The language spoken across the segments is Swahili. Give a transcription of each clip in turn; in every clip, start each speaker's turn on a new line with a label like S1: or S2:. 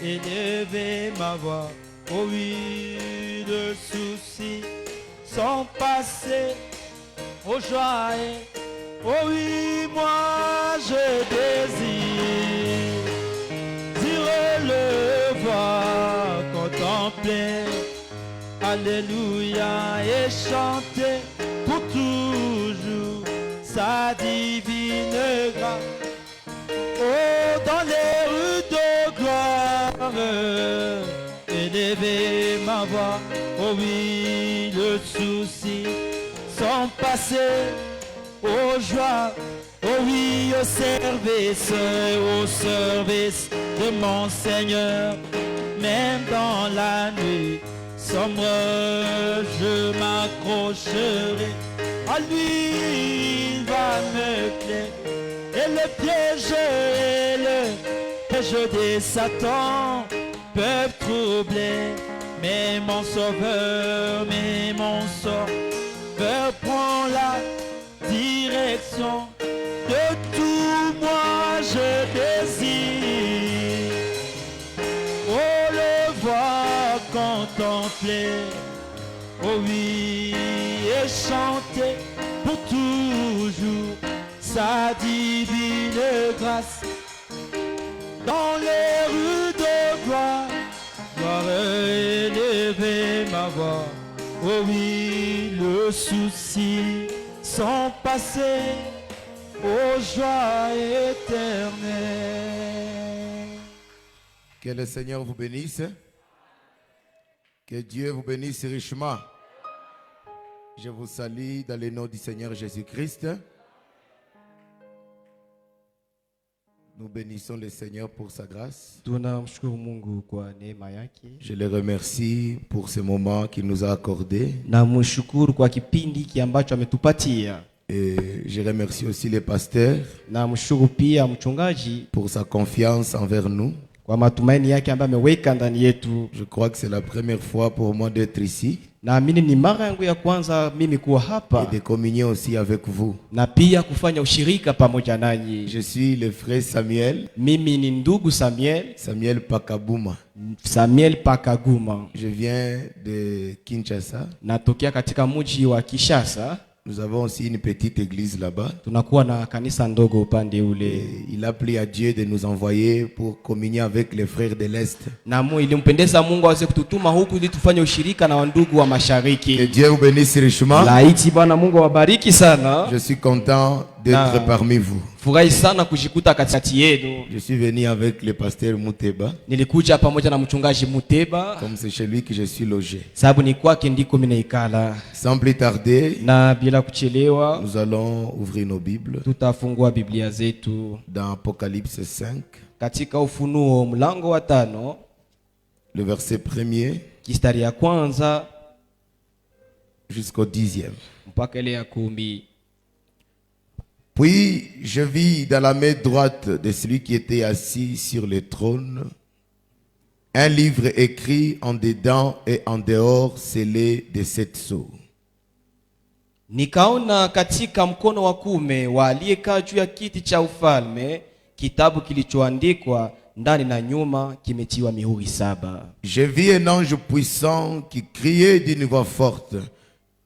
S1: élever ma voix. Oh oui, le souci sont passés, oh joie, oh oui, moi je désire dire le voir, contempler, alléluia, et chanter pour toujours sa divine grâce. Oh, dans les rues de gloire, élever ma voix. Oh oui, le souci sont passés, aux joies, oh oui, au service de mon Seigneur. Même dans la nuit sombre, je m'accrocherai à lui, il va me clé. Et le piège des Satan peuvent troubler, mais mon sauveur prend la direction de tout, moi je désire. Oh, le voir, contempler, oh oui, et chanter pour toujours sa divine grâce. Dans les rues de gloire, élever ma voix. Oh oui, le souci sont passés, aux joies éternelles.
S2: Que le Seigneur vous bénisse. Que Dieu vous bénisse richement. Je vous salue dans le nom du Seigneur Jésus-Christ. Nous bénissons le Seigneur pour sa grâce. Je le remercie pour ce moment qu'il nous a accordé. Et je remercie aussi les pasteurs pour sa confiance envers nous. Je crois que c'est la première fois pour moi d'être ici. Et de communier aussi avec vous. Je suis le frère Samuel. Samuel Pakabuma. Je viens de Kinshasa. Nous avons aussi une petite église là-bas. Il a plu à Dieu de nous envoyer pour communier avec les frères de l'Est. Que Dieu vous bénisse richement. Je suis content d'être parmi vous. Je suis venu avec le pasteur Muteba. Comme c'est chez lui que je suis logé. Sans plus tarder, nous allons ouvrir nos Bibles dans Apocalypse 5, le verset 1er jusqu'au 10e. Puis je vis dans la main droite de celui qui était assis sur le trône un livre écrit en dedans et en dehors, scellé de 7 sceaux.
S3: Nikaona katika mkono wa kuume wa aliyekaa juu ya kiti cha ufalme kitabu kilichoandikwa ndani na nyuma kimetiwa mihuri 7.
S2: Je vis un ange puissant qui criait d'une voix forte: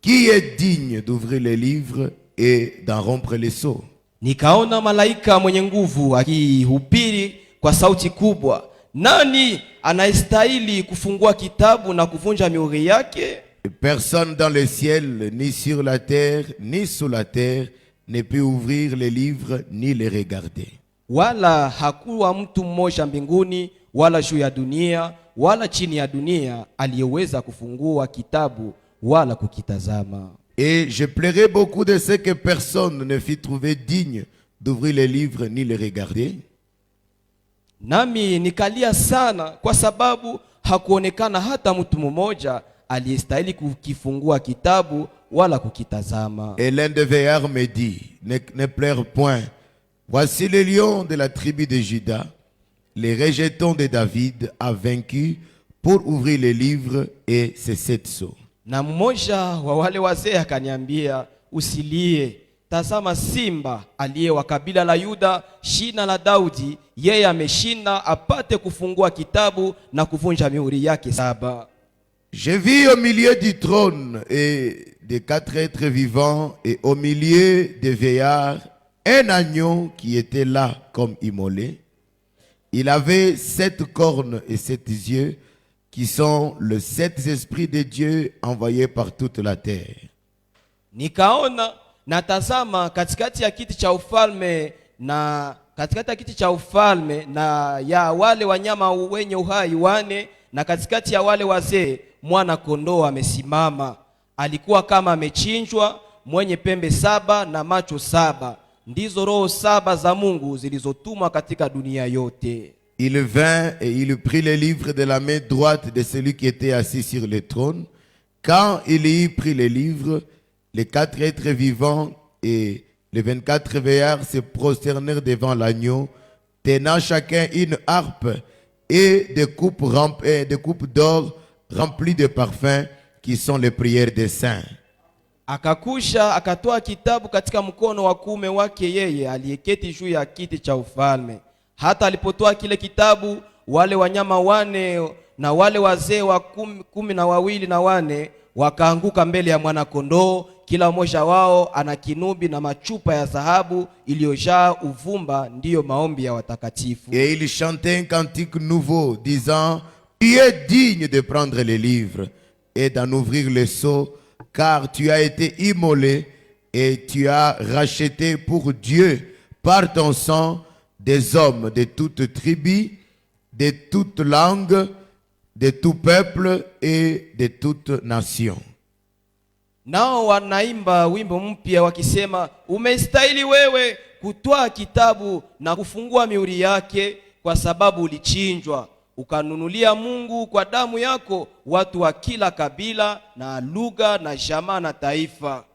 S2: Qui est digne d'ouvrir les livres et d'en rompre les sceaux?
S3: Nikaona malaika mwenye nguvu akihubiri kwa sauti kubwa: Nani anayestahili kufungua kitabu na kuvunja mihuri yake?
S2: Personne dans le ciel, ni sur la terre, ni sous la terre, ne peut ouvrir les livres ni les regarder.
S3: Wala hakuwa mtu mmoja mbinguni, wala juu ya dunia, wala chini ya dunia aliyeweza kufungua kitabu wala kukitazama.
S2: Et je pleurais beaucoup de ce que personne ne fit trouver digne d'ouvrir les livres ni les regarder.
S3: Nami nikalia sana kwa sababu hakuonekana hata mtu mmoja aliyestahili kukifungua kitabu wala kukitazama.
S2: Et l'un des veillards me dit: ne pleure point. Voici le lion de la tribu de Juda, les rejetons de David, a vaincu pour ouvrir les livres et ses 7 sceaux.
S3: Na mmoja wa wale wazee akaniambia, usilie, tazama simba aliye wa kabila la Yuda, shina la Daudi, yeye ameshinda apate kufungua kitabu na kuvunja mihuri yake 7.
S2: Je vis au milieu du trône et des 4 êtres vivants et au milieu des vieillards un agneau qui était là comme immolé. Il avait 7 cornes et 7 yeux qui sont les 7 esprits de Dieu envoyés par toute la terre.
S3: Nikaona na tazama katikati ya kiti cha ufalme na ya wale wanyama wenye uhai 4 na katikati ya wale wazee mwana kondoo amesimama. Alikuwa kama amechinjwa, mwenye pembe 7 na macho 7. Ndizo roho 7 za Mungu zilizotumwa katika dunia yote.
S2: Il vint et il prit le livre de la main droite de celui qui était assis sur le trône. Quand il y prit le livre, les 4 êtres vivants et les 24 vieillards se prosternèrent devant l'agneau, tenant chacun une harpe et des coupes d'or remplies de parfums qui sont les prières des saints.
S3: Akakusha akatoa kitabu katika mkono wa kuume wake yeye aliyeketi juu ya kiti cha ufalme. Hata alipotoa kile kitabu, wale wanyama 4 na wale wazee wa 12 wakaanguka mbele ya mwana kondoo, kila mmoja wao ana kinubi na machupa ya dhahabu iliyojaa uvumba, ndiyo maombi ya watakatifu.
S2: Et il chantait un cantique nouveau disant: Tu es digne de prendre les livres et d'en ouvrir les sceaux, car tu as été immolé et tu as racheté pour Dieu par ton sang des hommes de toute tribu, de toute langue, de tout peuple et de toute nation.
S3: Nao wanaimba wimbo mpya wakisema, umestahili wewe kutoa kitabu na kufungua mihuri yake, kwa sababu ulichinjwa ukanunulia Mungu kwa damu yako watu wa kila kabila na lugha na jamaa na taifa.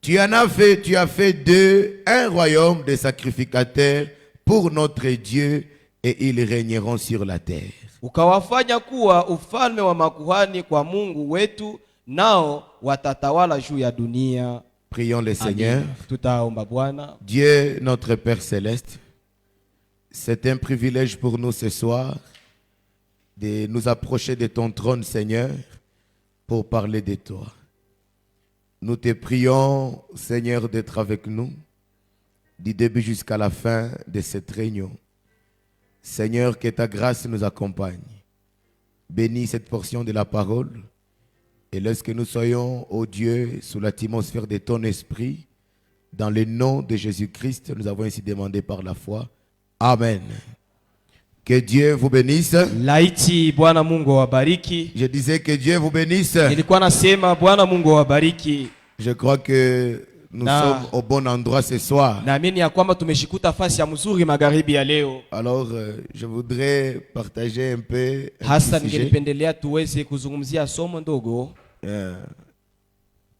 S2: Tu as fait d'eux un royaume de sacrificateurs pour notre Dieu, et ils régneront sur la terre.
S3: Ukawafanya kuwa ufalme wa makuhani kwa Mungu wetu, nao watatawala juu ya dunia.
S2: Prions le Seigneur.
S3: Tutaomba Bwana.
S2: Dieu notre Père céleste, c'est un privilège pour nous ce soir de nous approcher de ton trône, Seigneur, pour parler de toi. Nous te prions, Seigneur, d'être avec nous du début jusqu'à la fin de cette réunion. Seigneur, que ta grâce nous accompagne. Bénis cette portion de la parole et laisse que nous soyons, ô Dieu, sous l'atmosphère de ton esprit. Dans le nom de Jésus-Christ, nous avons ainsi demandé par la foi. Amen. Que Dieu vous bénisse.
S3: Laiti Bwana Mungu wabariki.
S2: Je disais que Dieu vous bénisse.
S3: Nilikuwa nasema Bwana Mungu wabariki.
S2: Je crois que nous sommes au bon endroit ce soir.
S3: Naamini ya kwamba tumeshikuta fasi ya mzuri magharibi ya leo.
S2: Alors je voudrais partager un peu
S3: hasa ningelipendelea tuweze kuzungumzia somo ndogo.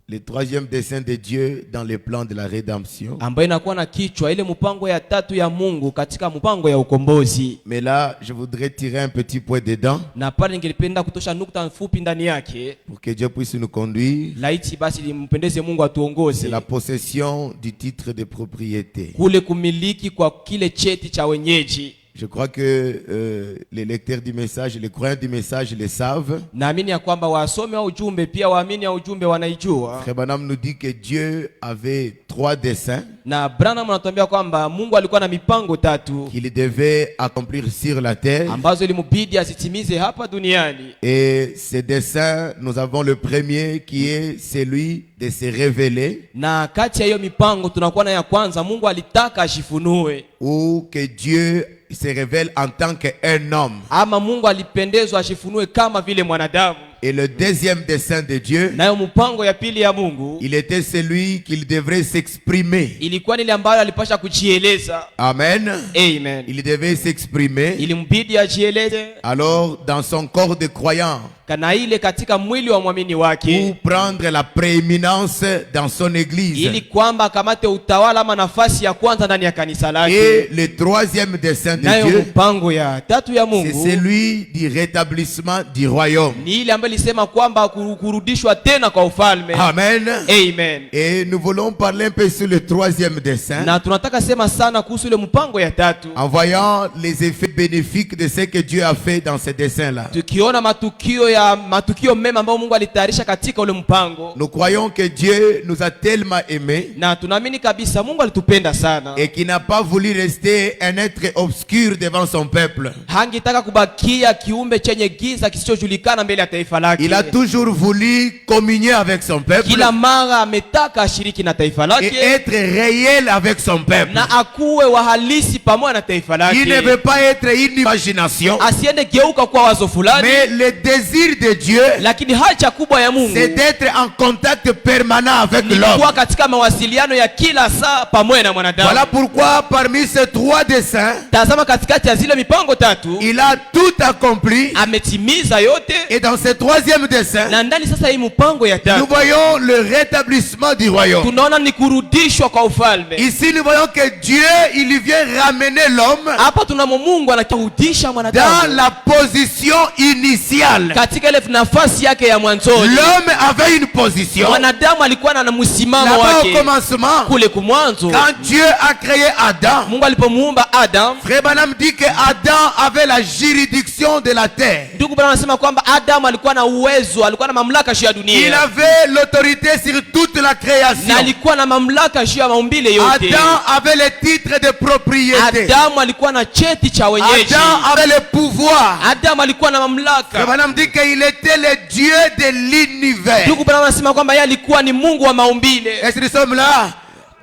S2: Le troisième dessein de Dieu dans le plan de la rédemption.
S3: Ambayo inakuwa na kichwa ile mpango ya tatu ya Mungu katika mpango ya ukombozi.
S2: Mais là, je voudrais tirer un petit point dedans.
S3: Na pale ningelipenda kutosha nukta mfupi ndani yake.
S2: Pour que Dieu puisse nous conduire.
S3: Laiti basi limpendeze Mungu atuongoze.
S2: C'est la possession du titre de propriété.
S3: Kule kumiliki kwa kile cheti cha wenyeji.
S2: Je crois que les lecteurs du message, les croyants du message le savent.
S3: Naamini ya kwamba wasome wa ujumbe pia waamini ya ujumbe wanaijua.
S2: Frère Branham nous dit que Dieu avait 3 desseins.
S3: Na Branham anatuambia kwamba Mungu alikuwa na mipango 3
S2: qu'il devait accomplir sur la terre.
S3: Ambazo ilimubidi azitimize hapa duniani.
S2: Et ces desseins, nous avons le premier qui est celui de se révéler.
S3: Na kati ya hiyo mipango tunakuwa na ya kwanza, Mungu alitaka ajifunue.
S2: Ou que Dieu se révèle en tant qu'un homme.
S3: Ama Mungu alipendezwa ajifunue kama vile mwanadamu.
S2: Et le deuxième dessein de Dieu,
S3: nayo mpango ya pili ya Mungu,
S2: il était celui qu'il devrait s'exprimer.
S3: Ilikuwa ni ile ambayo alipasha kujieleza.
S2: Amen.
S3: Amen.
S2: Il devait s'exprimer.
S3: Ilimbidi ajieleze.
S2: Alors dans son corps de croyant,
S3: kana ile katika mwili wa mwamini wake,
S2: pour prendre la prééminence dans son église.
S3: ili kwamba akamate utawala ama nafasi ya kwanza ndani ya kanisa lake.
S2: Et le troisième dessein de
S3: Nayo
S2: Dieu,
S3: mpango ya tatu ya
S2: c'est
S3: Mungu
S2: celui du rétablissement du royaume.
S3: ni ile ambayo ilisema kwamba kurudishwa tena kwa ufalme.
S2: Amen.
S3: Amen.
S2: Et nous voulons parler un peu sur le troisième dessein,
S3: Na tunataka sema sana kuhusu ile mpango ya tatu,
S2: en voyant les effets bénéfiques de ce que Dieu a fait dans ce dessein-là.
S3: tukiona matukio mema ambayo Mungu alitayarisha katika ule mpango.
S2: Nous croyons que Dieu nous a tellement aimés
S3: Na tunaamini kabisa Mungu alitupenda sana,
S2: et qu'il n'a pas voulu rester un être obscur devant son peuple.
S3: hangitaka kubakia kiumbe chenye giza kisichojulikana mbele ya taifa lake.
S2: Il a toujours voulu communier avec son peuple
S3: Kila mara ametaka ashiriki na taifa
S2: et
S3: lake
S2: être réel avec son peuple.
S3: na akuwe wahalisi pamoja na taifa
S2: Il ne
S3: lake,
S2: veut pas être une imagination,
S3: asiende geuka kwa wazo fulani,
S2: mais le désir de Dieu,
S3: lakini haja kubwa ya Mungu
S2: c'est d'être en contact permanent avec
S3: ni
S2: l'homme.
S3: kuwa katika mawasiliano ya kila saa pamoja na mwanadamu.
S2: Voilà pourquoi parmi ces trois desseins,
S3: Tazama, katikati ya zile mipango tatu
S2: il a tout accompli.
S3: ametimiza yote,
S2: Et dans ce troisième dessein,
S3: na ndani sasa hii mpango ya
S2: nous
S3: tatu
S2: voyons le rétablissement du royaume.
S3: tunaona ni kurudishwa kwa ufalme.
S2: Ici, nous voyons que Dieu, il vient ramener l'homme
S3: Hapa tunamo Mungu anarudisha
S2: dans
S3: mwanadamu
S2: la position initiale.
S3: katika ile nafasi yake ya mwanzoni.
S2: L'homme avait une position
S3: Mwanadamu alikuwa na msimamo
S2: là-bas au
S3: wake
S2: commencement.
S3: kule kumwanzo,
S2: Quand Dieu a créé Adam,
S3: Mungu alipomuumba Adam.
S2: Frère Branham dit que Adam avait la juridiction de la terre.
S3: Ndugu Branham anasema kwamba Adam alikuwa na uwezo, alikuwa na mamlaka juu ya
S2: Il
S3: dunia,
S2: avait l'autorité sur toute la
S3: na
S2: création.
S3: alikuwa na mamlaka juu ya maumbile yote.
S2: Adam avait le titre de propriété.
S3: Adamu alikuwa na cheti cha wenyeji.
S2: Adam avait le pouvoir.
S3: Adamu alikuwa na
S2: Frère
S3: mamlaka.
S2: Branham dit qu'il était le Dieu de l'univers.
S3: Ndugu Branham anasema kwamba yeye alikuwa ni Mungu wa maumbile
S2: Est-ce que nous sommes là?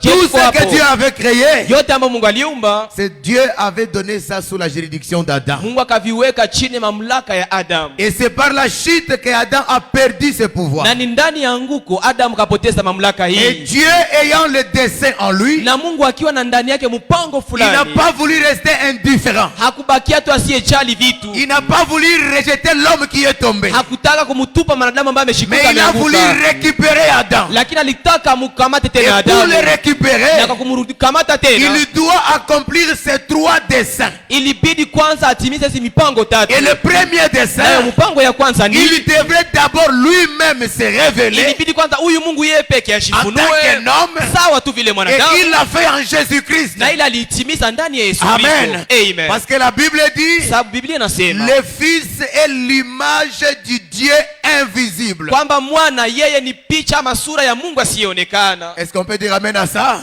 S3: Je
S2: Tout
S3: crois
S2: ce que
S3: pas.
S2: Dieu avait créé,
S3: yote ambayo Mungu aliumba.
S2: c'est Dieu avait donné ça sous la juridiction d'Adam.
S3: Mungu akaviweka chini ya mamlaka ya Adamu,
S2: Et c'est par la chute que Adam a perdu ses pouvoirs.
S3: na ni ndani ya anguko Adamu kapoteza mamlaka
S2: Et
S3: hii,
S2: Dieu ayant le dessein en lui,
S3: na Mungu akiwa na ndani yake mpango
S2: il n'a
S3: fulani,
S2: pas voulu rester indifférent.
S3: hakubakia tu asiyejali vitu,
S2: Il n'a pas voulu rejeter l'homme qui est tombé.
S3: hakutaka kumtupa mwanadamu ambaye
S2: Mais
S3: ameshikuka
S2: il a voulu
S3: ameanguka,
S2: récupérer Adam.
S3: lakini alitaka mukamate
S2: Et
S3: tena
S2: pour
S3: Adamu,
S2: le récupérer,
S3: na kwa kumkamata tena
S2: il doit accomplir ces trois desseins.
S3: ilibidi kwanza atimize hizi mipango tatu.
S2: Et le premier
S3: Nayo
S2: dessein,
S3: mpango ya kwanza ni
S2: il devrait d'abord lui-même se révéler
S3: ilibidi kwanza huyu Mungu yeye peke
S2: en
S3: ashifunue
S2: tant qu'un homme.
S3: sawa tu vile
S2: Et
S3: mwanadamu,
S2: il l'a fait en Jésus-Christ.
S3: na ile aliitimiza ndani ya Yesu
S2: Amen.
S3: Kristo. Amen.
S2: Parce que la Bible dit,
S3: Sababu Biblia inasema
S2: le Fils est l'image du Dieu invisible.
S3: kwamba mwana yeye ni picha ama sura ya Mungu asiyeonekana.
S2: Est-ce qu'on peut dire amen à ça?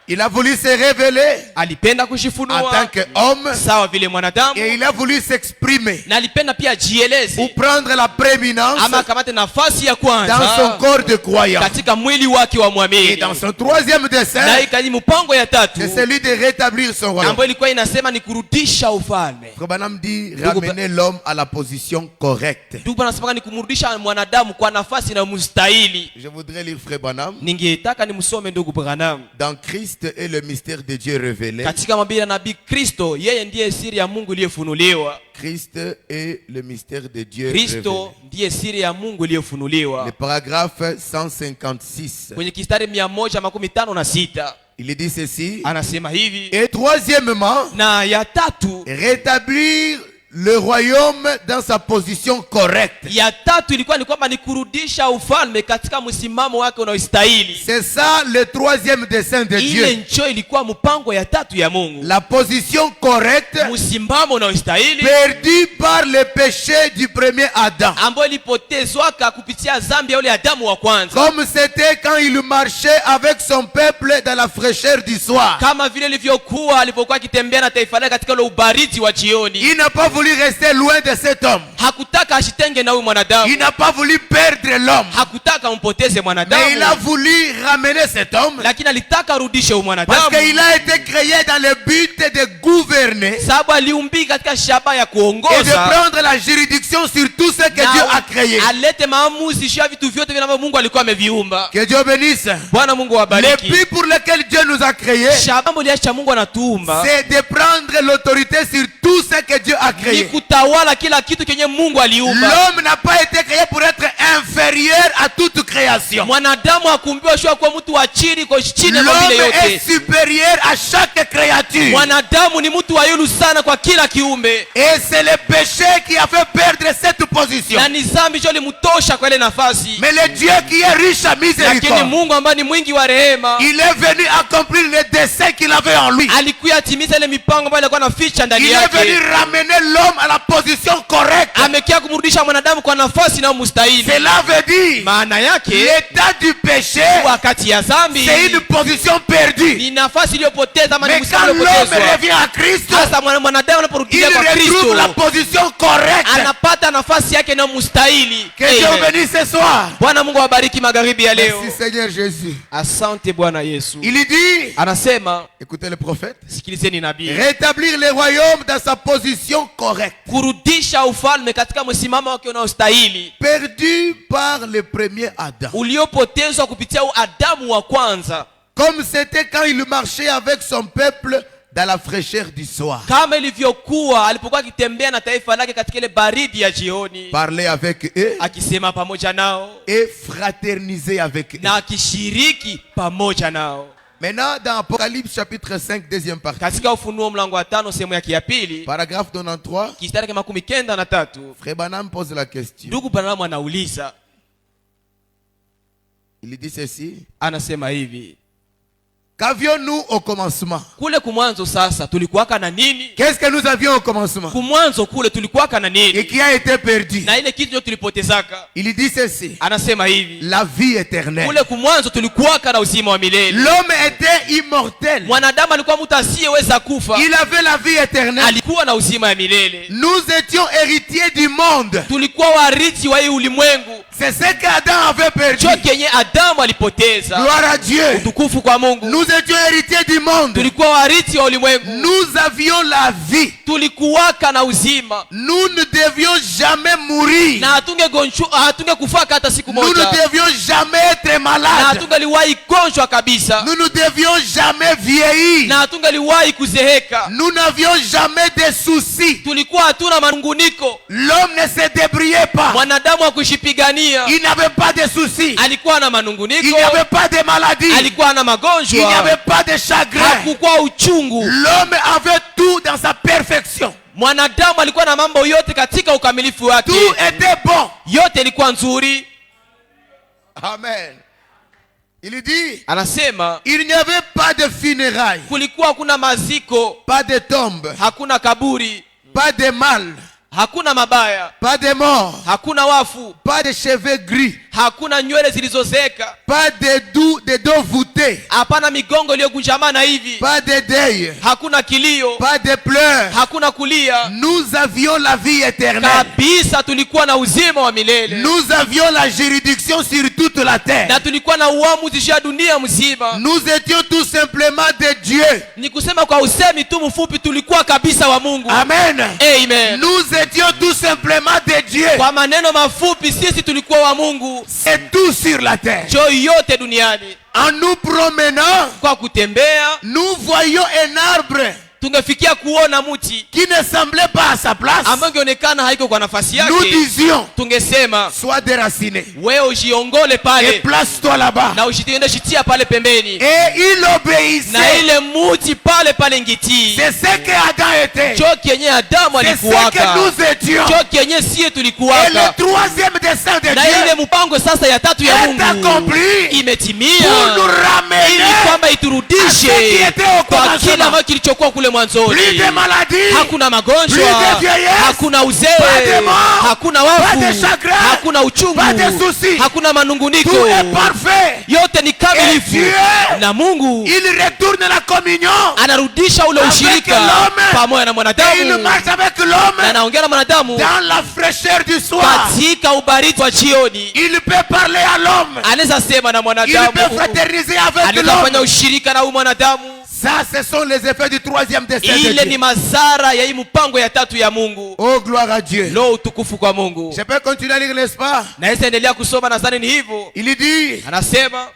S2: Il a voulu se révéler
S3: Alipenda
S2: en tant
S3: kushifunua
S2: qu'homme
S3: sawa vile mwanadamu,
S2: et il a voulu s'exprimer
S3: na alipenda pia ajieleze
S2: pour prendre la prééminence
S3: ama akamate nafasi ya
S2: dans son
S3: kwanza
S2: corps de croyant.
S3: katika mwili wake wa
S2: Et
S3: mwamini.
S2: dans son troisième
S3: Na
S2: dessein,
S3: ikaji mpango ya tatu
S2: c'est celui de rétablir son royaume.
S3: ambayo ilikuwa inasema ni kurudisha ufalme.
S2: Frère Branham dit ramener l'homme à la position correcte.
S3: Ndugu bwana, nasema ni kumrudisha mwanadamu kwa nafasi na mustahili.
S2: Je voudrais lire Frère Branham.
S3: Ningetaka nimsome ndugu Branham
S2: Dans Christ est le mystère de Dieu révélé.
S3: katika mabili ya nabii Kristo, yeye ndiye siri ya Mungu iliyofunuliwa.
S2: Christ est le mystère de Dieu
S3: Kristo
S2: révélé.
S3: ndiye siri ya Mungu iliyofunuliwa.
S2: Le paragraphe 156.
S3: Kwenye kistari 156
S2: Il dit ceci.
S3: anasema hivi,
S2: Et troisièmement,
S3: na ya tatu,
S2: rétablir le royaume dans sa position correcte.
S3: ya tatu ilikuwa ni kwamba ni kurudisha ufalme katika msimamo wake unaostahili.
S2: C'est ça le troisième dessein de
S3: Ile
S2: Dieu.
S3: ncho ilikuwa mpango ya tatu ya Mungu,
S2: La position correcte
S3: msimamo unaostahili
S2: perdue par le péché du premier Adam.
S3: ambayo ilipotezwaka kupitia dhambi ya yule Adamu wa kwanza,
S2: Comme c'était quand il marchait avec son peuple dans la fraîcheur du soir.
S3: kama vile ilivyokuwa alipokuwa akitembea na taifa lake katika ule ubaridi wa jioni.
S2: Il n'a pas voulu rester loin de cet homme.
S3: Hakutaka ashitenge na huyu
S2: Il
S3: mwanadamu,
S2: n'a pas voulu perdre l'homme.
S3: hakutaka mpoteze
S2: Mais il a
S3: mwanadamu,
S2: voulu ramener cet homme
S3: lakini alitaka arudishe huyu
S2: parce
S3: mwanadamu
S2: qu'il a été créé dans le but de gouverner
S3: sababu aliumbika katika shaba ya
S2: et de
S3: kuongoza,
S2: prendre la juridiction sur tout ce que Dieu a créé.
S3: alete maamuzi juu ya vitu vyote vile ambavyo Mungu alikuwa ameviumba.
S2: Que Dieu bénisse.
S3: Bwana Mungu
S2: Le
S3: wabariki.
S2: but pour lequel Dieu nous a créés,
S3: Shababu liacha Mungu anatuumba
S2: c'est de prendre l'autorité sur tout ce que Dieu a
S3: ni
S2: créé.
S3: kutawala kila kitu kenye Mungu aliumba.
S2: L'homme n'a pas été créé pour être inférieur à toute création.
S3: Mwanadamu hakuumbiwa shua kwa mtu wa chini kwa chini ya maumbile
S2: L'homme
S3: yote.
S2: est supérieur à chaque créature.
S3: Mwanadamu ni mtu wa yulu sana kwa kila kiumbe.
S2: Et c'est le péché qui a fait perdre cette position.
S3: Na ni dhambi ndio ilimtosha kwa ile nafasi.
S2: Mais le Dieu qui est riche à
S3: Lakini
S2: miséricorde,
S3: Mungu ambaye ni mwingi wa rehema,
S2: il est venu accomplir le dessein qu'il avait en lui.
S3: alikuwa timiza ile mipango ambayo alikuwa anaficha ndani
S2: Il est venu
S3: yake.
S2: ramener l'homme à la position correcte.
S3: Amekia kumrudisha mwanadamu kwa nafasi inayomstahili.
S2: Cela veut dire,
S3: Maana yake
S2: l'état du péché,
S3: wakati ya dhambi
S2: c'est une position perdue.
S3: ni nafasi iliyopoteza ama ni
S2: Mais
S3: mstari
S2: quand l'homme
S3: uliopotezwa.
S2: revient à Christ,
S3: Sasa mwanadamu
S2: il
S3: anaporudia kwa
S2: retrouve la
S3: Kristo
S2: position correcte.
S3: anapata nafasi yake inayomstahili.
S2: Que Dieu
S3: Amen.
S2: bénisse ce soir.
S3: Bwana Mungu awabariki magharibi ya leo.
S2: Merci Seigneur Jésus.
S3: Asante Bwana Yesu.
S2: Il dit,
S3: Anasema,
S2: écoutez le prophète,
S3: sikilizeni nabii,
S2: rétablir le royaume dans sa position correcte.
S3: kurudisha ufalme katika msimamo wake unaostahili,
S2: Perdu par le premier Adam.
S3: uliopotezwa kupitia Adamu wa kwanza,
S2: Comme c'était quand il marchait avec son peuple dans la fraîcheur du soir.
S3: kama ilivyokuwa alipokuwa akitembea na taifa lake katika ile baridi ya jioni,
S2: Parler avec eux
S3: akisema pamoja nao
S2: et fraterniser avec eux.
S3: na akishiriki pamoja nao.
S2: Maintenant, dans Apocalypse chapitre 5, deuxième partie,
S3: Katika Ufunuo mlango wa 5 sehemu yake ya pili
S2: paragraphe 93,
S3: kistari cha 93,
S2: Frère Branham pose la question.
S3: ndugu Branham anauliza,
S2: Il dit ceci.
S3: anasema hivi,
S2: Qu'avions-nous au commencement?
S3: kule kumwanzo sasa tulikuwaka na nini?
S2: Qu'est-ce que nous avions au commencement
S3: Kumwanzo kule tulikuwaka na
S2: et
S3: nini?
S2: qui a été perdu?
S3: Na ile kitu ndio tulipotezaka.
S2: Il dit ceci.
S3: Anasema hivi,
S2: La vie éternelle.
S3: kule kumwanzo tulikuwaka na uzima wa milele.
S2: L'homme était immortel.
S3: Mwanadamu alikuwa mtu asiyeweza kufa,
S2: Il avait la vie éternelle.
S3: alikuwa na uzima wa milele.
S2: Nous étions héritiers du monde.
S3: Tulikuwa warithi wa hii ulimwengu,
S2: C'est ce qu'Adam avait perdu.
S3: cho kenye Adamu alipoteza.
S2: Gloire à Dieu.
S3: Utukufu kwa Mungu.
S2: Nous étions héritiers du monde.
S3: Tulikuwa warithi wa ulimwengu,
S2: Nous avions la vie.
S3: tulikuwaka na uzima,
S2: Nous ne devions jamais mourir.
S3: na hatungekufaka hata siku
S2: Nous ne
S3: moja,
S2: devions jamais être
S3: na
S2: malades.
S3: hatungeliwahi gonjwa kabisa,
S2: Nous ne devions jamais vieillir.
S3: na hatungeliwahi kuzeheka.
S2: Nous n'avions jamais de soucis.
S3: Tulikuwa hatuna manunguniko.
S2: L'homme ne se débrouillait pas.
S3: Mwanadamu akushipigania,
S2: Il n'avait pas de soucis.
S3: alikuwa na
S2: Il
S3: manunguniko,
S2: n'y avait pas de maladie.
S3: alikuwa na
S2: Il n'y
S3: magonjwa,
S2: avait pas de chagrin.
S3: hakukuwa uchungu.
S2: L'homme avait tout dans sa perfection.
S3: Mwanadamu alikuwa na mambo yote katika ukamilifu wake,
S2: Tout était bon.
S3: yote ilikuwa nzuri.
S2: Amen. Il dit,
S3: Anasema
S2: il n'y avait pas de funérailles,
S3: kulikuwa hakuna maziko,
S2: pas de tombes,
S3: hakuna kaburi,
S2: pas de mal,
S3: hakuna mabaya,
S2: pas de mort,
S3: hakuna wafu,
S2: pas de cheveux gris,
S3: hakuna nywele zilizozeka,
S2: pas de dos voûtés,
S3: hapana migongo iliyokunjamana hivi,
S2: pas de deuil,
S3: hakuna kilio,
S2: pas de pleurs.
S3: hakuna kulia.
S2: Nous avions la vie éternelle.
S3: Kabisa tulikuwa na uzima wa milele,
S2: Nous avions la juridiction sur toute la terre.
S3: na tulikuwa na uamuzi juu ya dunia mzima.
S2: Nous étions tout simplement de Dieu.
S3: Ni kusema kwa usemi tu mfupi, tulikuwa kabisa wa Mungu.
S2: Amen.
S3: Amen.
S2: Nous étions tout simplement de Dieu.
S3: Kwa maneno mafupi, sisi tulikuwa wa Mungu.
S2: C'est tout sur la terre.
S3: Jo yote duniani,
S2: En nous promenant,
S3: kwa kutembea
S2: nous voyions un arbre
S3: tungefikia kuona mti
S2: qui ne semblait pas à sa place.
S3: ambayo ingeonekana haiko kwa nafasi
S2: Nous
S3: yake.
S2: disions,
S3: Tungesema
S2: sois déraciné
S3: wewe ujiongole
S2: et
S3: pale
S2: place-toi là-bas.
S3: na ushitiende shitia pale pembeni,
S2: Et il
S3: na
S2: obéissait.
S3: ile muti pale pale ngiti.
S2: C'est ce que Adam était.
S3: Cho kenye Adamu
S2: C'est ce
S3: alikuwaka,
S2: que nous étions.
S3: cho kenye sie
S2: Et
S3: tulikuwaka,
S2: le troisième dessein de
S3: na ile
S2: Dieu
S3: mpango sasa ya tatu ya
S2: est
S3: Mungu
S2: accompli
S3: imetimia,
S2: pour nous
S3: ili
S2: ramener
S3: kwamba
S2: à ce
S3: iturudishe
S2: qui était au
S3: kwa kile
S2: commencement.
S3: ambacho kilichokuwa kule mwanzoni.
S2: Plus de maladies,
S3: Hakuna magonjwa,
S2: Plus de vieillesse,
S3: hakuna
S2: pas de
S3: uzee,
S2: mort,
S3: hakuna
S2: pas de
S3: wafu,
S2: chagrin,
S3: hakuna uchungu,
S2: pas de soucis.
S3: hakuna manunguniko.
S2: tout est parfait.
S3: Yote ni
S2: Et
S3: kamilifu,
S2: Dieu,
S3: na Mungu
S2: il retourne la communion
S3: anarudisha ule
S2: avec
S3: ushirika
S2: l'homme.
S3: pamoja na
S2: Et il
S3: mwanadamu,
S2: marche avec
S3: na
S2: l'homme
S3: anaongea na mwanadamu
S2: dans la fraîcheur du soir.
S3: katika ubaridi wa jioni.
S2: Il peut parler à l'homme.
S3: Anaweza sema na
S2: Il
S3: mwanadamu,
S2: peut fraterniser avec
S3: anaweza fanya
S2: l'homme.
S3: ushirika na huyu mwanadamu.
S2: Ça, ce sont les effets du troisième dessein de
S3: Ile ni
S2: Dieu.
S3: madhara ya hii mpango ya tatu ya Mungu.
S2: Oh, gloire à Dieu.
S3: Lo, utukufu kwa Mungu.
S2: Je peux continuer à lire, n'est-ce pas?
S3: Naweza endelea kusoma, nadhani ni hivyo.
S2: Il dit,
S3: Anasema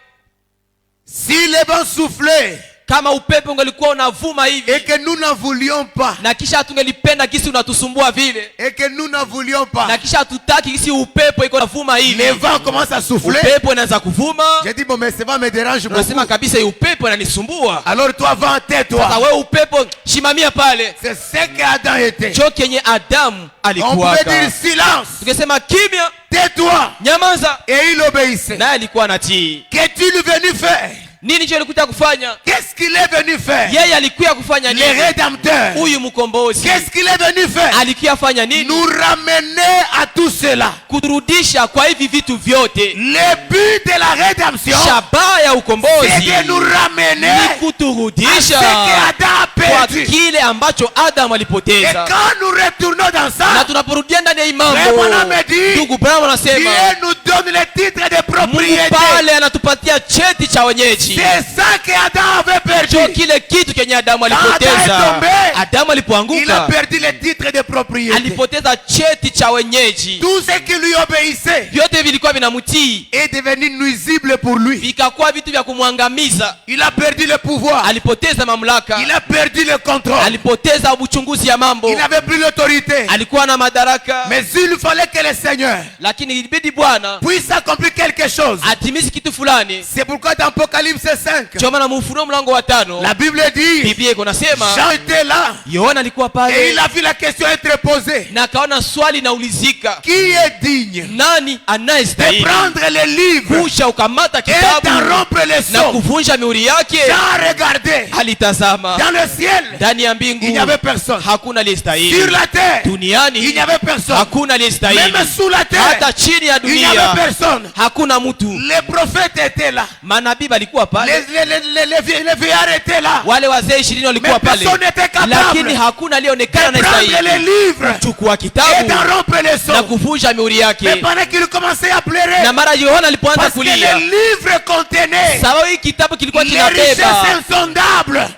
S2: si les vents soufflaient
S3: kama upepo ungelikuwa unavuma
S2: et
S3: hivi
S2: que nous n'en voulions pas,
S3: na kisha hatungelipenda kisi unatusumbua vile
S2: et que nous n'en voulions pas,
S3: na kisha hatutaki kisi upepo iko navuma hivi,
S2: les vents commencent à souffler.
S3: upepo inaanza kuvuma,
S2: J'ai dit, bon, mais ce vent me dérange beaucoup.
S3: unasema kabisa hii upepo inanisumbua.
S2: Alors toi, vent,
S3: Sasa
S2: tais-toi.
S3: wewe upepo shimamia pale.
S2: C'est ce qu'Adam était.
S3: Jo kenye Adamu
S2: On
S3: alikuwa.
S2: pouvait dire silence,
S3: Tukisema kimya,
S2: tais-toi.
S3: nyamaza,
S2: Et il obéissait.
S3: naye alikuwa anatii.
S2: Qu'est-il venu faire?
S3: Nini je alikuja kufanya?
S2: Qu'est-ce qu'il est venu faire?
S3: Yeye alikuja kufanya
S2: Le
S3: nini?
S2: Rédempteur.
S3: Huyu mkombozi
S2: Qu'est-ce qu'il est venu faire?
S3: alikuja fanya nini?
S2: Nous ramener à tout cela.
S3: Kuturudisha kwa hivi vitu vyote.
S2: Le but de la rédemption,
S3: Shabaha ya
S2: c'est
S3: ukombozi
S2: de nous ramener
S3: ni
S2: à ce
S3: kuturudisha
S2: qu'Adam a
S3: kwa
S2: perdu.
S3: kile ambacho Adamu
S2: Et
S3: alipoteza.
S2: quand nous retournons dans
S3: Na
S2: ça,
S3: tunaporudia ndani ya imambo,
S2: Frère Branham dit,
S3: ndugu Branham anasema
S2: Dieu nous donne le titre de
S3: Mungu
S2: propriété.
S3: pale anatupatia cheti cha wenyeji.
S2: C'est ça que Adam avait
S3: Jo
S2: perdu.
S3: kile kitu kenye Adamu
S2: Adam est
S3: alipoteza.
S2: tombé.
S3: Adamu
S2: Il a
S3: alipoanguka
S2: perdu le titre de propriété.
S3: alipoteza cheti cha wenyeji.
S2: Tout ce qui lui obéissait
S3: Vyote vilikuwa vinamtii,
S2: est devenu nuisible pour lui.
S3: vikakuwa vitu vya kumwangamiza.
S2: Il a perdu le pouvoir.
S3: Alipoteza mamlaka,
S2: Il a perdu le contrôle.
S3: alipoteza uchunguzi ya mambo,
S2: Il n'avait plus l'autorité.
S3: alikuwa na madaraka.
S2: Mais il fallait que le Seigneur
S3: Lakini ilibidi Bwana
S2: puisse accomplir quelque chose.
S3: atimize kitu fulani.
S2: C'est pourquoi dans Apocalypse 5,
S3: Ndio maana Ufunuo mlango wa 5
S2: la Bible dit,
S3: Biblia iko nasema
S2: Jean était là
S3: Yohana alikuwa
S2: et
S3: pale
S2: il a vu la question être posée.
S3: na akaona swali naulizika,
S2: Qui est digne
S3: nani
S2: de
S3: anayestahili
S2: prendre les livres
S3: kusha ukamata
S2: et
S3: kitabu
S2: d'en rompre les
S3: na
S2: sceaux?
S3: kuvunja mihuri yake?
S2: Jean regardait.
S3: Alitazama
S2: Dans le ciel,
S3: ndani ya
S2: il
S3: mbingu,
S2: n'y avait personne.
S3: hakuna
S2: Sur
S3: aliyestahili.
S2: la terre, il
S3: Duniani
S2: n'y avait personne.
S3: hakuna aliyestahili.
S2: Même sous la terre,
S3: Hata chini ya
S2: il n'y
S3: dunia
S2: avait personne.
S3: hakuna mtu.
S2: Les prophètes étaient là.
S3: Manabii walikuwa pale,
S2: Les vieillards étaient là.
S3: wale wazee 20 walikuwa
S2: Mais
S3: pale,
S2: personne n'était capable
S3: lakini hakuna alionekana
S2: de prendre les
S3: anayestahili
S2: livres
S3: kuchukua
S2: et
S3: kitabu
S2: d'en rompre les
S3: na
S2: sceaux.
S3: kuvunja mihuri
S2: Mais
S3: yake.
S2: pendant qu'il commençait à pleurer,
S3: Na mara Yohana alipoanza
S2: parce que les
S3: kulia,
S2: livres contenaient
S3: sababu hii kitabu kilikuwa
S2: les richesses
S3: kinabeba
S2: insondables.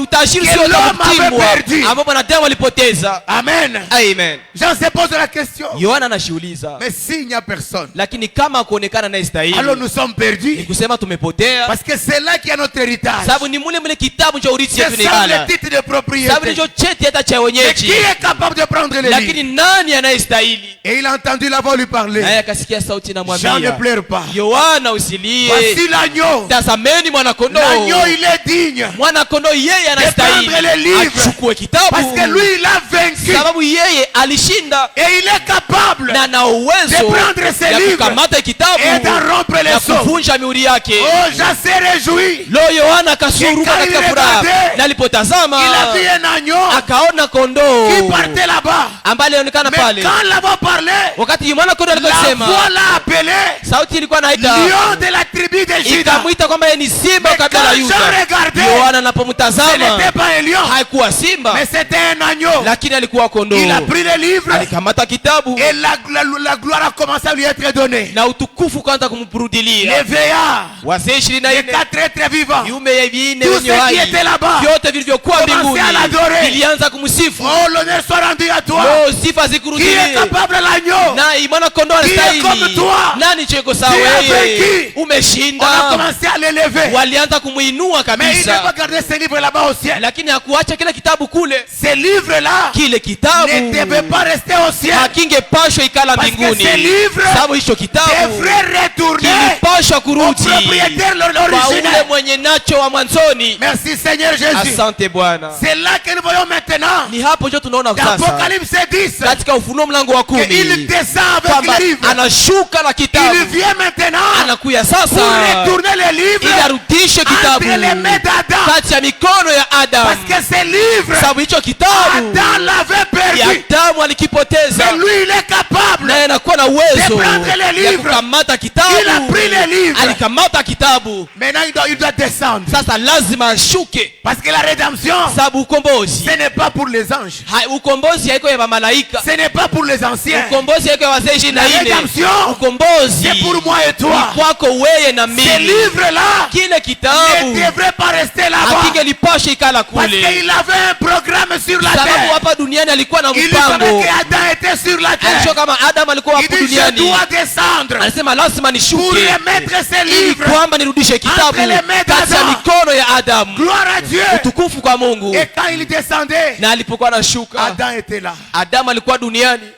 S3: utajiri
S2: Que
S3: sio
S2: l'homme avait
S3: kutimwa
S2: perdu.
S3: ambao mwanadamu alipoteza.
S2: Amen.
S3: Amen.
S2: Jean se pose la question.
S3: Yohana anashiuliza,
S2: Mais s'il n'y a personne,
S3: lakini kama kuonekana anayestahili,
S2: alors nous sommes perdus.
S3: ni kusema tumepotea,
S2: Parce que c'est là qu'il y a notre héritage.
S3: sababu ni mule kitabu cha urithi yetu
S2: C'est
S3: ni
S2: ça
S3: gala,
S2: le titre de propriété.
S3: sababu ndicho cheti hata cha
S2: Mais qui
S3: wenyeji.
S2: est capable de prendre les
S3: Lakini
S2: livres?
S3: nani anayestahili?
S2: Et il a entendu la voix lui parler.
S3: Naye akasikia sauti
S2: Jean ne
S3: inamwambia,
S2: pleure pas.
S3: Yohana usilie,
S2: Voici l'agneau.
S3: tazameni mwanakondoo.
S2: L'agneau, il est digne.
S3: Mwanakondoo yeye anastahili
S2: prendre les livres.
S3: achukue kitabu,
S2: Parce que lui, il a vaincu.
S3: sababu yeye alishinda
S2: Et il est capable
S3: na ana uwezo
S2: de prendre ses
S3: ya
S2: livres
S3: kukamata kitabu
S2: et d'en rompre les
S3: na
S2: sceaux.
S3: kuvunja mihuri yake.
S2: Oh, Jean s'est réjoui.
S3: Lo, Yohana akasuruka
S2: Quand il
S3: katika furaha,
S2: regardait,
S3: na alipotazama
S2: Il a vu un agneau
S3: akaona
S2: qui
S3: kondoo
S2: partait là-bas.
S3: ambaye alionekana
S2: Mais
S3: pale.
S2: quand la voix parlait,
S3: Wakati mwana kondoo alikuwa
S2: la
S3: akisema,
S2: voix l'a appelé
S3: sauti ilikuwa naita,
S2: lion de la tribu de Juda.
S3: ikamwita kwamba yeye ni simba
S2: Mais
S3: kabila la
S2: quand
S3: Yuda.
S2: Jean regardait,
S3: Yohana
S2: ce
S3: anapomtazama
S2: n'était pas un lion,
S3: haikuwa simba,
S2: mais c'était un agneau.
S3: lakini alikuwa kondoo.
S2: Il a pris le livre
S3: Alikamata kitabu
S2: et la gloire a commencé à lui être donnée.
S3: na utukufu kwanza kumpurudilia.
S2: Les veillards,
S3: Wazee
S2: les
S3: 24
S2: quatre êtres vivants,
S3: viumbe vinne
S2: Tous
S3: wenye
S2: ceux qui
S3: hai
S2: étaient là-bas
S3: vyote vilivyokuwa
S2: commençaient
S3: mbinguni
S2: à l'adorer.
S3: vilianza kumsifu.
S2: oh, l'honneur soit rendu à toi.
S3: Lo, sifa
S2: Qui est
S3: zikurudilie.
S2: capable l'agneau?
S3: Na mwana kondoo
S2: Qui est comme
S3: anastahili.
S2: toi?
S3: Nani cheko sawa
S2: Qui a
S3: wewe?
S2: vaincu? On a
S3: Umeshinda.
S2: commencé à l'élever.
S3: Walianza kumuinua
S2: Mais il n'a pas
S3: kabisa,
S2: gardé ce livre là-bas au ciel.
S3: lakini hakuacha kile kitabu kule.
S2: Ces livres-là
S3: Kile
S2: ne
S3: kitabu
S2: devaient pas rester au ciel.
S3: hakingepashwa ikala
S2: Parce que
S3: mbinguni,
S2: ces livres
S3: sababu hicho kitabu
S2: devraient retourner
S3: kilipashwa
S2: au
S3: kurudi
S2: propriétaire
S3: kwa ule
S2: originel.
S3: mwenye nacho wa mwanzoni.
S2: Merci Seigneur Jésus.
S3: Asante Bwana.
S2: C'est là que nous voyons maintenant,
S3: Ni hapo ndio tunaona
S2: dans
S3: sasa
S2: Apocalypse 10,
S3: katika Ufunuo mlango wa
S2: qu'il
S3: 10
S2: descend avec
S3: kwamba
S2: le livre.
S3: anashuka na
S2: Il
S3: kitabu,
S2: vient maintenant
S3: anakuya
S2: pour
S3: sasa
S2: retourner les
S3: ili
S2: livres
S3: arudishe kitabu
S2: entre les mains d'Adam.
S3: kati ya mikono ya Adamu,
S2: Parce que ces livres,
S3: sababu hicho kitabu
S2: Adam l'avait perdu.
S3: Adamu alikipoteza,
S2: Mais lui, il est capable.
S3: naye anakuwa na
S2: de
S3: uwezo
S2: prendre les
S3: ya
S2: livres.
S3: kukamata
S2: Il a
S3: kitabu.
S2: pris les livres.
S3: Alikamata kitabu,
S2: Maintenant, il doit descendre.
S3: sasa lazima ashuke,
S2: Parce que la rédemption,
S3: sababu ukombozi
S2: ce n'est pas pour les anges.
S3: ukombozi haiko ya malaika,
S2: Ce n'est pas pour les anciens.
S3: ukombozi haiko ya wazee 24.
S2: rédemption,
S3: Ukombozi
S2: c'est pour moi et
S3: ni
S2: toi.
S3: kwako wewe na
S2: Ces
S3: mimi.
S2: livres-là
S3: Kile
S2: ne
S3: kitabu
S2: devraient pas rester là-bas.
S3: hakingelipasha ikala
S2: Parce
S3: kule,
S2: qu'il avait un programme sur la
S3: sababu
S2: terre.
S3: hapa duniani alikuwa na
S2: Il savait
S3: mpango.
S2: qu'Adam était sur la terre,
S3: Alishuka kama Adam alikuwa
S2: il
S3: hapo
S2: dit je
S3: duniani.
S2: dois descendre
S3: Anasema lazima
S2: pour
S3: nishuke
S2: remettre ses
S3: ili
S2: livres.
S3: kwamba nirudishe kitabu
S2: Entre les mains
S3: kati ya
S2: d'Adam.
S3: mikono ya Adamu.
S2: Gloire à Dieu.
S3: Utukufu kwa Mungu.
S2: Et quand il descendait,
S3: Na alipokuwa anashuka,
S2: Adam était là.
S3: Adamu alikuwa duniani.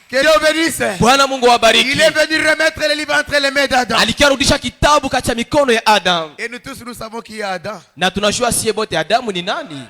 S2: Que Dieu bénisse.
S3: Bwana Mungu
S2: Il
S3: awabariki.
S2: est venu remettre les livres entre les mains d'Adam.
S3: Alikiarudisha kitabu kati ya mikono ya Adamu.
S2: Et nous tous, nous savons qui est Adam.
S3: Na tunajua siye bote Adamu ni nani?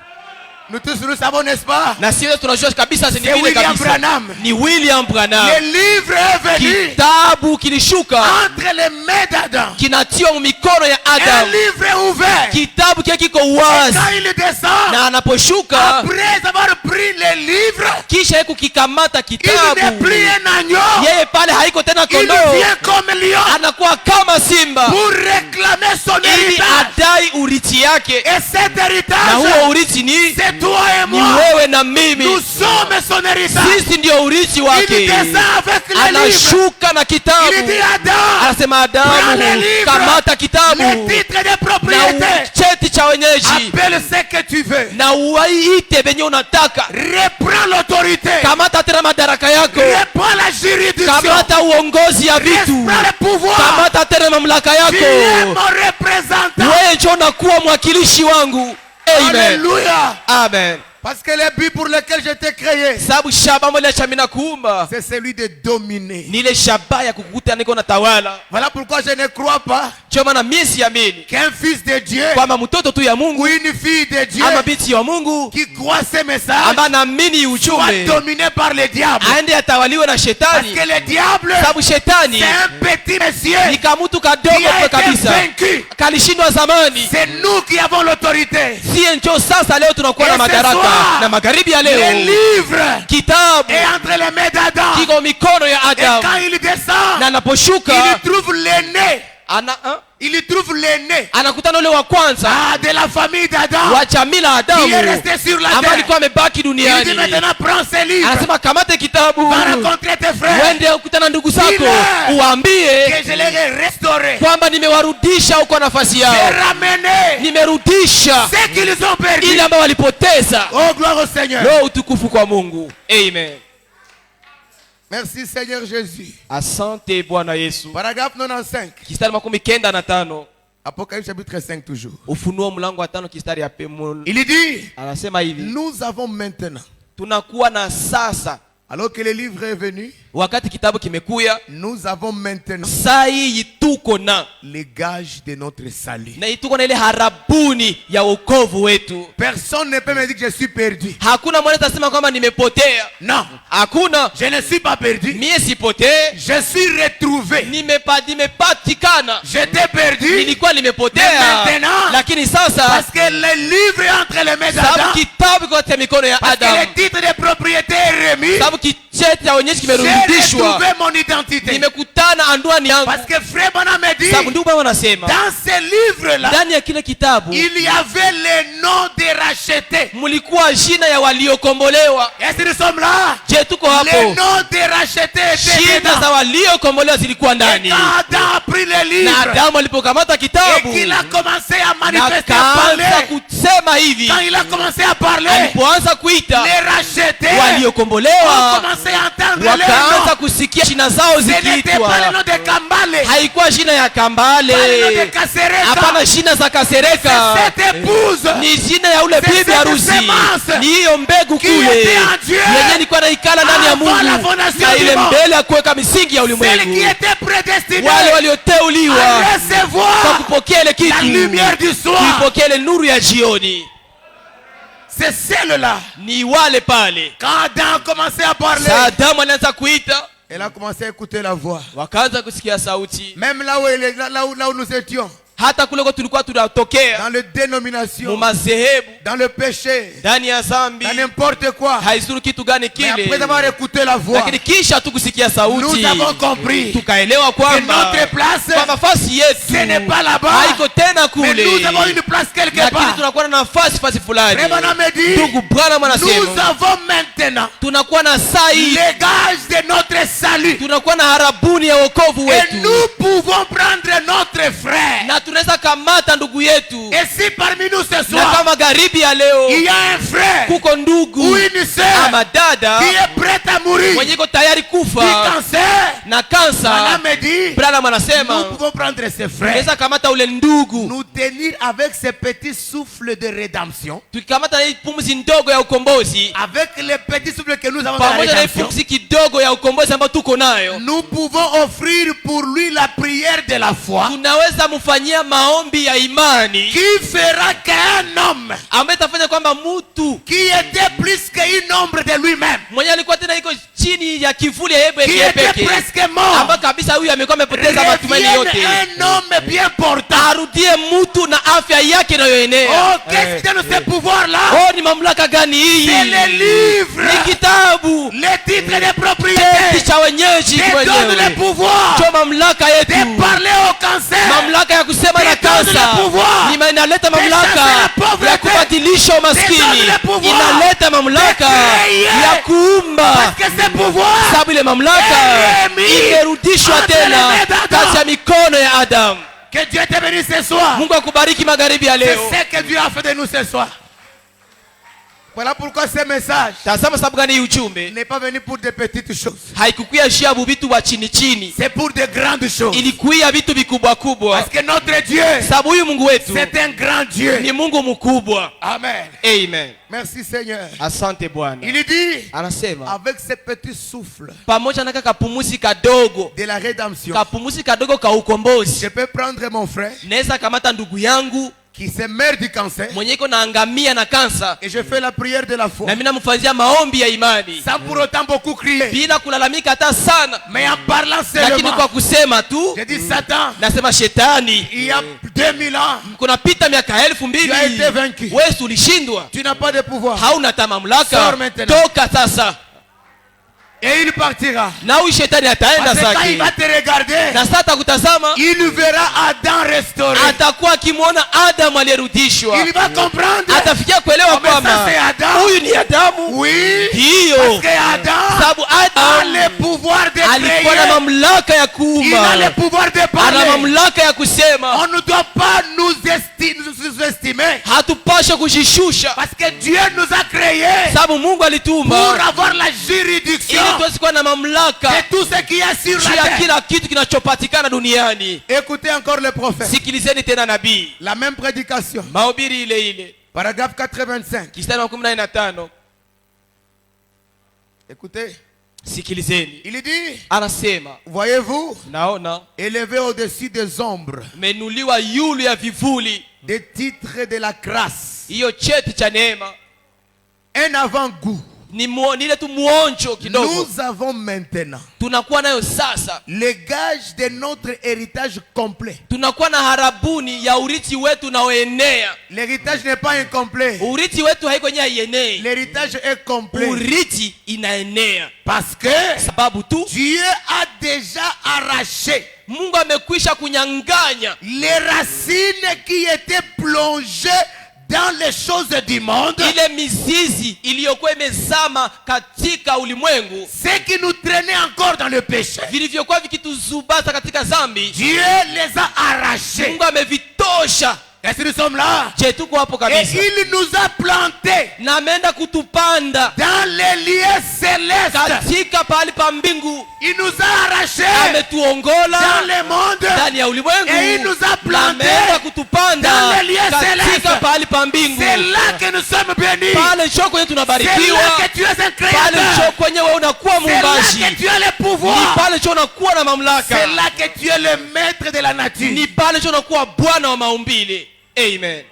S2: Nous tous, nous savons, n'est-ce pas?
S3: Na sisi tunajua kabisa ni
S2: C'est
S3: vile
S2: William
S3: kabisa.
S2: Branham.
S3: Ni William Branham.
S2: Le livre est venu
S3: Kitabu kilishuka
S2: entre les mains d'Adam.
S3: kinatiwa mu mikono ya
S2: Un
S3: Adamu.
S2: livre est ouvert.
S3: Kitabu kile kiko
S2: Et
S3: wazi.
S2: quand il descend,
S3: Na anaposhuka
S2: après avoir pris les livres,
S3: kisha kukikamata
S2: il n'est
S3: kitabu,
S2: plus un agneau.
S3: yeye pale haiko tena
S2: Il
S3: kondoo,
S2: vient comme lion
S3: anakuwa kama simba
S2: pour réclamer son
S3: ili
S2: héritage.
S3: adai urithi yake.
S2: Et cet
S3: Na
S2: héritage,
S3: huo urithi ni
S2: c'est toi et
S3: ni
S2: moi.
S3: wewe na mimi.
S2: Nous sommes son héritage.
S3: Sisi ndio urithi
S2: Il
S3: wake.
S2: descend avec les livres.
S3: Anashuka na
S2: Il dit
S3: kitabu,
S2: Adam,
S3: anasema
S2: prends les
S3: Adamu,
S2: livres,
S3: kamata kitabu
S2: les titres de
S3: na
S2: propriété.
S3: cheti cha wenyeji
S2: Appelle ce que tu veux.
S3: na uwaite venye unataka.
S2: Reprends l'autorité.
S3: Kamata tena madaraka yako,
S2: Reprends la juridiction.
S3: kamata uongozi ya vitu,
S2: Reprends le pouvoir.
S3: kamata tena mamlaka
S2: Tu es
S3: yako.
S2: mon représentant.
S3: Wewe ndio unakuwa mwakilishi wangu. Amen.
S2: Alléluia.
S3: Amen.
S2: Parce que le but pour lequel j'étais créé,
S3: Sababu shaba moja cha mimi nakuumba
S2: c'est celui de dominer.
S3: ni ile shaba ya kukukuta niko na tawala.
S2: Voilà pourquoi je ne crois pas
S3: Ndio maana mimi siamini
S2: qu'un fils de Dieu
S3: kwamba mtoto tu ya
S2: ou
S3: Mungu
S2: une fille de Dieu
S3: ama binti ya Mungu
S2: qui croit ces messages
S3: ambaye anaamini
S2: soit
S3: ujumbe
S2: dominé par le diable.
S3: aende atawaliwe na
S2: Parce
S3: shetani.
S2: que le diable,
S3: Sababu shetani
S2: c'est un petit monsieur
S3: ni kamutu
S2: qui
S3: kadogo
S2: a
S3: kwa
S2: été
S3: kabisa,
S2: vaincu.
S3: kalishindwa zamani.
S2: C'est nous qui avons l'autorité.
S3: Sie ndio sasa leo tunakuwa na
S2: Et ce
S3: madaraka
S2: soir,
S3: na magharibi ya
S2: Le
S3: leo
S2: livre
S3: kitabu
S2: est entre les mains d'Adam.
S3: kiko mikono ya
S2: Et
S3: Adamu,
S2: quand il descend,
S3: na anaposhuka
S2: il trouve l'aîné.
S3: il
S2: Il trouve l'aîné
S3: anakutana ule wa kwanza
S2: de la famille d'Adam
S3: wa jamii la
S2: qui est
S3: Adamu
S2: resté sur la
S3: ambaye
S2: terre.
S3: alikuwa amebaki
S2: Il dit
S3: duniani.
S2: maintenant prends ces livres,
S3: Anasema kamate kitabu,
S2: va rencontrer tes frères,
S3: uende ukutana ndugu zako,
S2: Dis-le.
S3: uwaambie
S2: que je les ai restaurés.
S3: kwamba nimewarudisha huko nafasi yao,
S2: J'ai ramené
S3: nimerudisha
S2: ce qu'ils ont perdu.
S3: ile ambayo walipoteza.
S2: Oh, gloire au Seigneur.
S3: Leo utukufu kwa Mungu. Amen.
S2: Merci Seigneur Jésus.
S3: Asante Bwana Yesu.
S2: Paragraphe 95.
S3: Kistari 95,
S2: Apocalypse chapitre 5 toujours.
S3: Ufunuo mlango wa 5 kistari ya pemu.
S2: Il dit,
S3: Anasema hivi,
S2: nous avons maintenant,
S3: tunakuwa na sasa,
S2: alors que le livre est venu,
S3: wakati kitabu kimekuya,
S2: nous avons maintenant
S3: sai tuko na
S2: les gages de notre salut.
S3: na tuko na ile harabuni ya wokovu wetu.
S2: Personne ne peut me dire que je suis perdu.
S3: Hakuna mwana atasema kwamba nimepotea.
S2: Non,
S3: Hakuna,
S2: je ne suis pas perdu.
S3: mie sipotee,
S2: Je suis retrouvé.
S3: nimepatikana.
S2: J'étais perdu
S3: Nilikuwa
S2: Mais
S3: nimepotea,
S2: maintenant,
S3: lakini sasa
S2: parce que le livre est entre les mains
S3: sababu
S2: d'Adam.
S3: kitabu kwa katika mikono ya
S2: Parce que
S3: Adamu,
S2: le titre de propriété est remis.
S3: sababu kicheti cha wenyeji
S2: J'ai
S3: kimerudishwa,
S2: retrouvé mon identité.
S3: nimekutana anduani yangu.
S2: Parce que frère Bana me dit,
S3: Sababu ndugu bwana wanasema
S2: dans ce livre-là,
S3: ndani ya kile kitabu
S2: il y avait les noms des rachetés.
S3: mulikuwa jina ya waliokombolewa.
S2: Est-ce que nous sommes là?
S3: Je, tuko
S2: Les
S3: hapo.
S2: noms des rachetés étaient
S3: Jina za
S2: dedans.
S3: waliokombolewa zilikuwa
S2: Et
S3: ndani,
S2: quand Adam a pris le
S3: na
S2: livre
S3: Adamu alipokamata
S2: et
S3: kitabu
S2: qu'il a commencé à
S3: na
S2: manifester, à
S3: kaanza
S2: parler,
S3: kusema hivi,
S2: quand il a commencé à parler,
S3: alipoanza kuita
S2: les rachetés ont
S3: waliokombolewa
S2: commencé à entendre les
S3: wakaanza
S2: noms.
S3: kusikia jina zao
S2: Ce n'était pas le nom
S3: zikiitwa.
S2: de Kambale,
S3: Haikuwa jina ya Kambale,
S2: pas le nom de Kasereka.
S3: hapana jina za Kasereka,
S2: Cette épouse
S3: ni jina ya ule
S2: C'est
S3: bibi
S2: cette
S3: harusi,
S2: semence
S3: ni hiyo mbegu
S2: qui
S3: kule
S2: était en Dieu
S3: yenye ilikuwa naikala ndani ya
S2: avant la
S3: Mungu,
S2: fondation
S3: na
S2: du
S3: ile
S2: monde.
S3: mbele ya kuweka misingi ya
S2: celle qui
S3: ulimwengu,
S2: était prédestinée
S3: wale
S2: à
S3: walioteuliwa kwa
S2: recevoir
S3: kupokea ile
S2: la
S3: kitu,
S2: lumière du soir.
S3: kuipokea ile nuru ya jioni,
S2: C'est celle-là.
S3: ni wale pale.
S2: Quand Adam a commencé à parler,
S3: Sa Adamu alianza kuita,
S2: elle a commencé à écouter la voix.
S3: wakaanza kusikia sauti,
S2: Même là où, là où nous étions,
S3: hata kule kwa tulikuwa tunatokea
S2: dans les dénominations,
S3: mu madhehebu,
S2: dans le péché,
S3: ndani ya zambi,
S2: dans n'importe quoi.
S3: haizuru kitu gani
S2: Mais après
S3: kile,
S2: avoir écouté la voix,
S3: lakini kisha tukusikia sauti,
S2: nous avons compris
S3: tukaelewa
S2: que
S3: kwamba
S2: notre place,
S3: kwa nafasi
S2: ce n'est
S3: yetu
S2: pas là-bas,
S3: haiko tena
S2: mais
S3: kule,
S2: nous avons une place quelque
S3: lakini
S2: part.
S3: tunakuwa na nafasi fasi fulani.
S2: Frère Branham me dit,
S3: Ndugu Branham
S2: nous
S3: anasema
S2: avons maintenant
S3: tunakuwa na saa hii,
S2: les gages de notre salut.
S3: tunakuwa na harabuni ya wokovu
S2: Et
S3: wetu,
S2: nous pouvons prendre notre frère
S3: na tunaweza kamata ndugu yetu.
S2: Et si parmi nous ce
S3: Na
S2: soir,
S3: kama magharibi ya leo
S2: il y a un frère
S3: kuko ndugu
S2: ou une sœur
S3: ama dada
S2: qui est prête à mourir
S3: mwenye iko tayari
S2: du
S3: kufa
S2: cancer,
S3: na kansa,
S2: Madame me dit,
S3: Branham
S2: nous
S3: anasema
S2: pouvons prendre ces frères,
S3: tunaweza kamata ule ndugu
S2: nous tenir avec ces petits souffles de rédemption,
S3: tukikamata na hii pumzi ndogo ya ukombozi
S2: avec les petits souffles que nous avons de la
S3: pamoja na hii
S2: rédemption.
S3: pumzi kidogo ya ukombozi ambayo tuko nayo,
S2: Nous pouvons offrir pour lui la prière de la foi
S3: tunaweza mfanyia maombi ya imani
S2: qui fera qu'un homme
S3: ambaye tafanya kwamba mtu
S2: qui était plus qu'une ombre de lui-même,
S3: mwenye alikuwa tena iko chini ya kivuli ya
S2: qui
S3: yeye
S2: était
S3: peke,
S2: presque mort,
S3: ambaye kabisa huyu amekuwa amepoteza matumaini yote,
S2: revienne un homme bien portant.
S3: arudie mtu na afya yake inayoenea.
S2: Oh, qu'est-ce que c'est ce pouvoir-là?
S3: Oh, ni mamlaka gani hii?
S2: C'est le livre,
S3: Ni kitabu
S2: le titre de
S3: cheti
S2: propriété,
S3: cha wenyeji
S2: te donne le
S3: mwenyewe,
S2: pouvoir
S3: cho mamlaka yetu,
S2: de parler au cancer,
S3: mamlaka ya kusema na
S2: te donne
S3: kansa,
S2: le pouvoir
S3: inaleta
S2: de chasser la
S3: mamlaka
S2: pauvreté,
S3: ya kubadilisha umaskini,
S2: te donne le pouvoir
S3: inaleta mamlaka
S2: de créer,
S3: ya kuumba,
S2: parce que ce pouvoir
S3: sababu ile mamlaka imerudishwa tena kati ya mikono ya Adamu.
S2: que Dieu te bénisse ce soir.
S3: Mungu akubariki magharibi ya
S2: C'est
S3: leo.
S2: ce que Dieu a fait de nous ce soir. Voilà pourquoi ce message
S3: Tazama sababu gani hii ujumbe
S2: n'est pas venu pour des petites choses.
S3: haikukuya shabu vitu wa chini chini,
S2: C'est pour de grandes choses.
S3: ilikuya vitu vikubwa kubwa,
S2: Parce que notre Dieu,
S3: sababu huyu Mungu wetu
S2: c'est un grand Dieu.
S3: ni Mungu mkubwa.
S2: Amen.
S3: Amen.
S2: Merci Seigneur.
S3: Asante Bwana.
S2: Il dit,
S3: Anasema
S2: avec ces petits souffles
S3: pamoja na kapumuzi kadogo,
S2: de la rédemption,
S3: kapumuzi kadogo ka ukombozi,
S2: je peux prendre mon frère
S3: naweza kamata ndugu yangu
S2: qui se meurt du cancer
S3: mwenye iko naangamia na kansa,
S2: et je fais la prière de la foi.
S3: na mimi namfanyia maombi ya imani
S2: Sans pour autant beaucoup crier.
S3: bila kulalamika hata sana,
S2: Mais en parlant
S3: lakini
S2: seulement,
S3: kwa kusema tu
S2: je dis Satan,
S3: nasema shetani,
S2: il y a 2000 ans,
S3: kunapita miaka 2000
S2: tu as été vaincu.
S3: wewe ulishindwa,
S2: Tu n'as pas de pouvoir.
S3: hauna hata mamlaka.
S2: Sors maintenant.
S3: Toka sasa,
S2: Et il partira.
S3: na huyu shetani ataenda
S2: Parce que quand il
S3: zake,
S2: va te regarder,
S3: na sasa atakutazama,
S2: il verra Adam restauré.
S3: atakuwa akimwona Adamu aliyerudishwa,
S2: Il va comprendre.
S3: atafikia kuelewa
S2: Comment ça,
S3: kwamba
S2: c'est Adam?
S3: huyu ni Adamu.
S2: Oui. Parce
S3: Hiyo
S2: que Adam
S3: sababu
S2: a
S3: Adamu
S2: le pouvoir de
S3: alikuwa na
S2: créer.
S3: mamlaka ya
S2: Il a
S3: kuumba,
S2: le pouvoir de
S3: ana
S2: parler.
S3: mamlaka ya kusema.
S2: On ne doit pas nous sous-estimer.
S3: Hatupashe kujishusha,
S2: Parce que Dieu nous a créés
S3: sababu Mungu
S2: pour
S3: alitumba
S2: avoir la juridiction
S3: ili tuweze kuwa na mamlaka
S2: de tout ce qui est sur
S3: juu
S2: la
S3: ya
S2: terre.
S3: kila kitu kinachopatikana duniani.
S2: Écoutez encore le prophète.
S3: Sikilizeni tena nabii,
S2: La même prédication.
S3: mahubiri ile ile,
S2: Paragraphe 85.
S3: kistari wa 15.
S2: Écoutez.
S3: Sikilizeni,
S2: Il dit,
S3: anasema
S2: voyez-vous,
S3: naona
S2: élevé au-dessus des ombres,
S3: menuliwa yulu ya vivuli,
S2: des titres de la grâce,
S3: hiyo cheti cha neema
S2: un avant-goût.
S3: ni ile tu muonjo kidogo
S2: Nous avons maintenant
S3: tunakuwa nayo sasa,
S2: le gage de notre héritage complet.
S3: tunakuwa na harabuni ya urithi wetu unaoenea.
S2: L'héritage n'est pas incomplet.
S3: Urithi wetu haiko nye haienei,
S2: L'héritage est complet.
S3: urithi inaenea,
S2: Parce que
S3: sababu tu
S2: Dieu a déjà arraché
S3: Mungu amekwisha kunyanganya
S2: les racines qui étaient plongées dans les choses du monde,
S3: ile mizizi iliyokuwa imezama katika ulimwengu,
S2: ce qui nous traînait encore dans le péché.
S3: vilivyokuwa vikituzubaza katika zambi.
S2: Dieu les a arrachés.
S3: Mungu amevitosha.
S2: Est-ce que nous sommes là?
S3: Je, tuko hapo
S2: Et
S3: kabisa,
S2: il nous a plantés
S3: na ameenda kutupanda
S2: dans les lieux célestes.
S3: katika pahali pa mbingu,
S2: Il nous a arrachés
S3: ametuongola
S2: dans le monde.
S3: ndani ya ulimwengu,
S2: Et il nous a
S3: na
S2: plantés
S3: ameenda kutupanda
S2: dans les lieux
S3: katika
S2: célestes.
S3: pahali pa mbingu.
S2: C'est là que nous sommes bénis.
S3: Pale njo kwenye
S2: C'est
S3: tunabarikiwa,
S2: là que tu es un
S3: pale
S2: créateur.
S3: njo kwenye wewe unakuwa
S2: C'est là
S3: muumbaji,
S2: que tu as le
S3: ni
S2: pouvoir.
S3: pale njo unakuwa na mamlaka,
S2: C'est là que tu es le maître de la nature.
S3: ni pale njo unakuwa Bwana wa maumbile. Amen.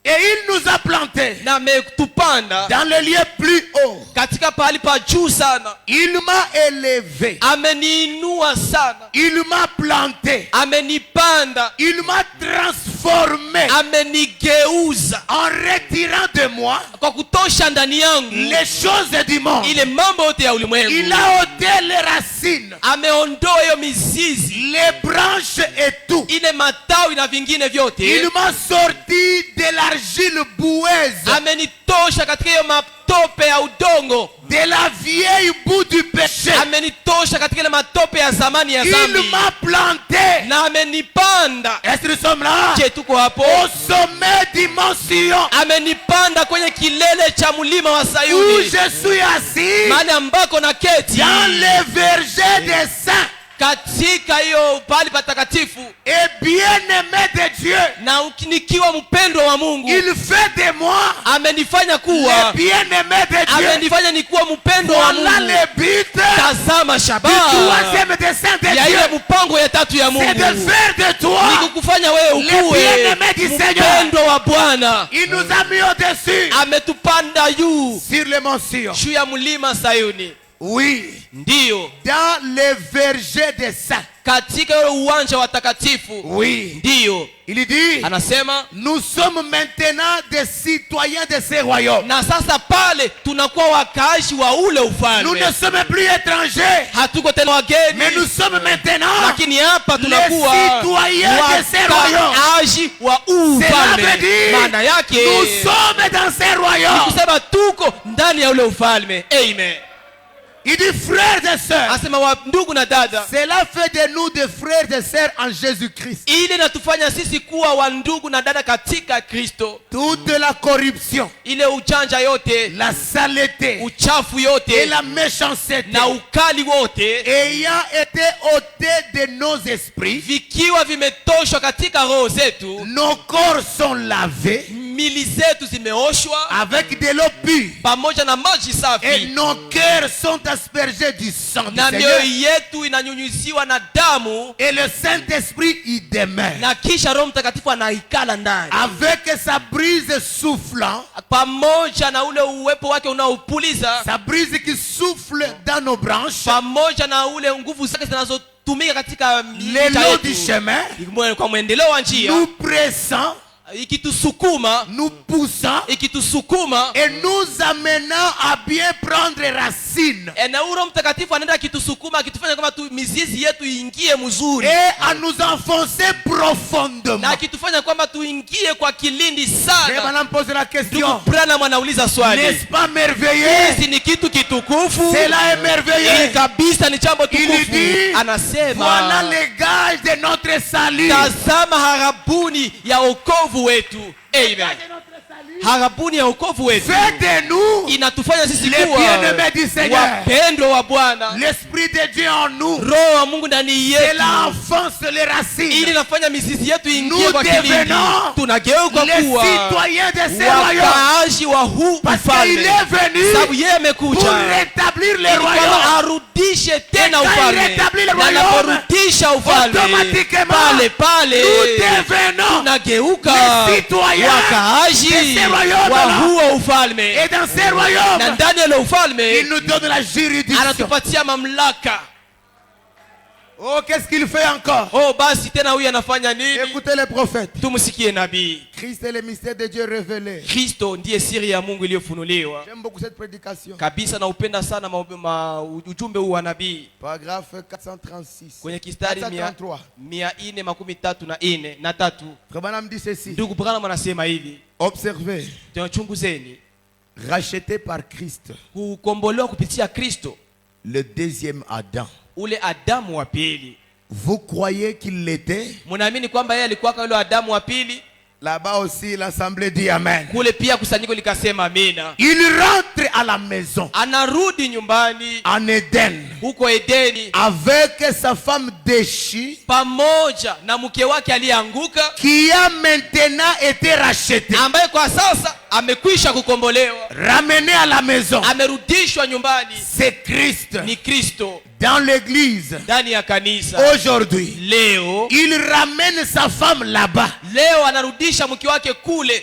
S2: Et il nous a plantés
S3: Na ametupanda
S2: dans le lieu plus haut.
S3: katika pahali pa juu sana,
S2: Il m'a élevé.
S3: ameniinua sana,
S2: Il m'a planté.
S3: amenipanda,
S2: Il m'a transformé
S3: amenigeuza
S2: en retirant de moi
S3: kwa kutosha ndani yangu
S2: les choses du monde.
S3: ile mambo yote ya ulimwengu.
S2: Il a ôté les racines,
S3: Ameondoa hiyo mizizi,
S2: les branches et tout.
S3: ile matawi na vingine
S2: Il
S3: vyote,
S2: m'a sorti de l'argile boueuse
S3: amenitosha katika hiyo matope ya udongo,
S2: de la vieille boue du péché.
S3: amenitosha katika ile matope ya zamani ya
S2: Il
S3: dhambi,
S2: m'a planté.
S3: na amenipanda.
S2: Est-ce que nous sommes là?
S3: Je, tuko hapo?
S2: Au sommet du mont Sion,
S3: Amenipanda kwenye kilele cha mlima wa
S2: où
S3: Sayuni,
S2: je suis assis
S3: mahali ambako na keti
S2: dans les vergers des saints.
S3: katika hiyo pali patakatifu,
S2: Et bien-aimé de Dieu,
S3: na nikiwa mpendwa wa Mungu.
S2: il fait de moi
S3: Amenifanya
S2: le
S3: kuwa,
S2: bien-aimé de Dieu.
S3: amenifanya nikuwa mpendwa wa
S2: Voilà
S3: Mungu.
S2: le but
S3: Tazama
S2: du
S3: shabaha
S2: troisième dessein de
S3: ya
S2: Dieu.
S3: ile mpango ya tatu ya
S2: C'est de
S3: Mungu,
S2: faire de toi
S3: ni kukufanya wewe
S2: le
S3: ukuwe
S2: bien-aimé du Seigneur.
S3: mpendwa wa Bwana.
S2: Il nous a mis au-dessus
S3: Ametupanda juu
S2: sur le mont Sion.
S3: juu ya mlima Sayuni,
S2: Oui,
S3: ndiyo
S2: dans les vergers des saints.
S3: katika ule uwanja wa takatifu.
S2: Oui,
S3: Ndiyo
S2: il dit,
S3: anasema,
S2: nous sommes maintenant des citoyens de ce royaume.
S3: na sasa pale tunakuwa wakaaji wa ule
S2: Nous
S3: ufalme.
S2: ne sommes plus étrangers,
S3: Hatuko tena wageni,
S2: mais nous sommes maintenant
S3: lakini hapa
S2: les
S3: tunakuwa
S2: citoyens de ce royaume.
S3: wakaaji wa
S2: Cela veut
S3: ufalme.
S2: dire,
S3: Maana yake
S2: nous sommes dans ce royaume.
S3: kusema tuko ndani ya ule ufalme. Amen.
S2: Il dit, frères et sœurs,
S3: Anasema wa ndugu na dada,
S2: cela fait de nous des frères et sœurs en Jésus-Christ.
S3: ili natufanya sisi kuwa wa ndugu na dada katika Kristo.
S2: Toute la corruption,
S3: Ile ujanja yote,
S2: la saleté
S3: uchafu
S2: et
S3: yote
S2: la méchanceté
S3: na ukali wote
S2: ayant été ôtés de nos esprits,
S3: vikiwa vimetoshwa katika roho zetu,
S2: nos corps sont lavés
S3: mili zetu zimeoshwa
S2: avec de l'eau pure
S3: pamoja na maji
S2: et
S3: safi,
S2: nos cœurs sont aspergés du sang du
S3: na
S2: Seigneur
S3: mioyo yetu inanyunyuziwa na damu,
S2: et le Saint-Esprit y demeure
S3: na kisha Roho Mtakatifu anaikala ndani
S2: avec sa brise soufflant,
S3: pamoja na ule uwepo wake unaopuliza,
S2: sa brise qui souffle dans nos branches,
S3: pamoja na ule nguvu zake zinazotumika katika
S2: le
S3: njia
S2: long du
S3: yetu,
S2: chemin,
S3: kwa mwendeleo wa njia,
S2: nous pressant,
S3: ikitusukuma
S2: nous poussant
S3: ikitusukuma,
S2: et nous amenant à bien prendre racine
S3: na Roho Mtakatifu anaenda akitusukuma, akitufanya kama tu mizizi yetu iingie mzuri,
S2: et à nous enfoncer profondément.
S3: na akitufanya kwamba tuingie kwa kilindi
S2: Et
S3: sana.
S2: madame pose la
S3: Ndugu
S2: question,
S3: Branham anauliza swali,
S2: n'est-ce pas merveilleux?
S3: hizi ni kitu kitukufu?
S2: Cela est
S3: Hili
S2: merveilleux.
S3: kabisa ni jambo
S2: Il
S3: tukufu.
S2: dit,
S3: Anasema,
S2: voilà les gages de notre salut.
S3: tazama harabuni ya wokovu wetu. Amen. Harabuni ya wokovu wetu
S2: Fais de nous
S3: inatufanya sisi
S2: les
S3: kuwa
S2: bien-aimés du Seigneur.
S3: wapendwa wa Bwana.
S2: L'Esprit de Dieu en nous,
S3: Roho wa Mungu ndani yetu,
S2: cela enfonce les
S3: ili
S2: racines.
S3: nafanya mizizi yetu ingie
S2: Nous
S3: kwa kilindi.
S2: devenons
S3: Tunageuka
S2: les
S3: kuwa
S2: citoyens de ce royaume.
S3: wakaaji wa huu
S2: Parce qu'il
S3: ufalme,
S2: est venu
S3: sababu yeye
S2: pour
S3: amekuja
S2: rétablir le
S3: ili kwamba
S2: royaume.
S3: arudishe tena
S2: Et quand il
S3: ufalme,
S2: rétablit le
S3: na
S2: royaume,
S3: anaporudisha ufalme,
S2: automatiquement,
S3: pale pale
S2: nous devenons
S3: tunageuka
S2: les citoyens
S3: wakaaji
S2: de ce royaume
S3: wa
S2: là.
S3: huo ufalme,
S2: Et dans ce
S3: na
S2: royaume,
S3: ndani ya ule
S2: il
S3: ufalme
S2: nous donne la juridiction.
S3: anatupatia mamlaka.
S2: Oh, qu'est-ce qu'il fait encore?
S3: Oh, basi tena huyu anafanya nini?
S2: Écoutez les prophètes.
S3: Tumsikie nabii.
S2: Christ est le mystère de Dieu révélé.
S3: Kristo ndiye siri ya Mungu iliyofunuliwa
S2: J'aime beaucoup cette prédication.
S3: kabisa, na upenda sana ujumbe huu wa nabii.
S2: Paragraphe 436.
S3: Kwenye kistari
S2: 433.
S3: 434 na tatu,
S2: Frère Branham dit ceci.
S3: ndugu Branham anasema hivi,
S2: Observez.
S3: chunguzeni,
S2: Racheté par Christ,
S3: kukombolewa kupitia Kristo,
S2: le deuxième Adam.
S3: ule Adamu wa pili.
S2: Vous croyez qu'il l'était?
S3: Mnaamini kwamba yeye alikuwa yule Adamu wa pili?
S2: Là-bas aussi, l'assemblée dit Amen.
S3: Kule pia kusanyiko likasema amina.
S2: Il rentre à la maison,
S3: Anarudi nyumbani
S2: en Éden,
S3: huko Edeni,
S2: avec sa femme déchue,
S3: pamoja na mke wake aliyeanguka,
S2: qui a maintenant été rachetée,
S3: ambaye kwa sasa amekwisha kukombolewa,
S2: ramenée à la maison.
S3: amerudishwa nyumbani.
S2: C'est Christ.
S3: Ni Kristo
S2: Dans l'église,
S3: ndani ya kanisa.
S2: aujourd'hui,
S3: Leo
S2: il ramène sa femme là-bas.
S3: anarudisha mke wake kule.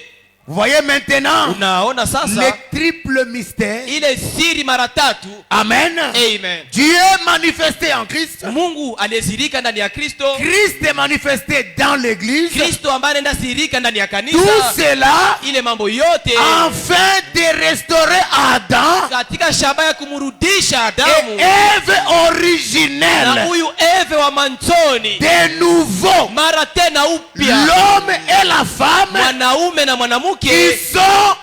S2: Vous voyez maintenant
S3: Unaona
S2: le
S3: sasa
S2: triple mystère.
S3: ile siri mara tatu.
S2: Amen.
S3: Amen.
S2: Dieu est manifesté en Christ.
S3: Mungu aliyezirika ndani ya Kristo,
S2: Christ est manifesté dans l'église.
S3: Kristo ambaye anaenda sirika ndani ya kanisa.
S2: Tout cela
S3: Ile mambo yote
S2: afin de restaurer Adam
S3: katika shamba ya kumrudisha
S2: et
S3: Adamu
S2: Ève
S3: na
S2: originelle
S3: huyu Eve wa manzoni
S2: de nouveau.
S3: mara tena upya,
S2: L'homme et la femme
S3: mwanaume na mwanamke
S2: qui sont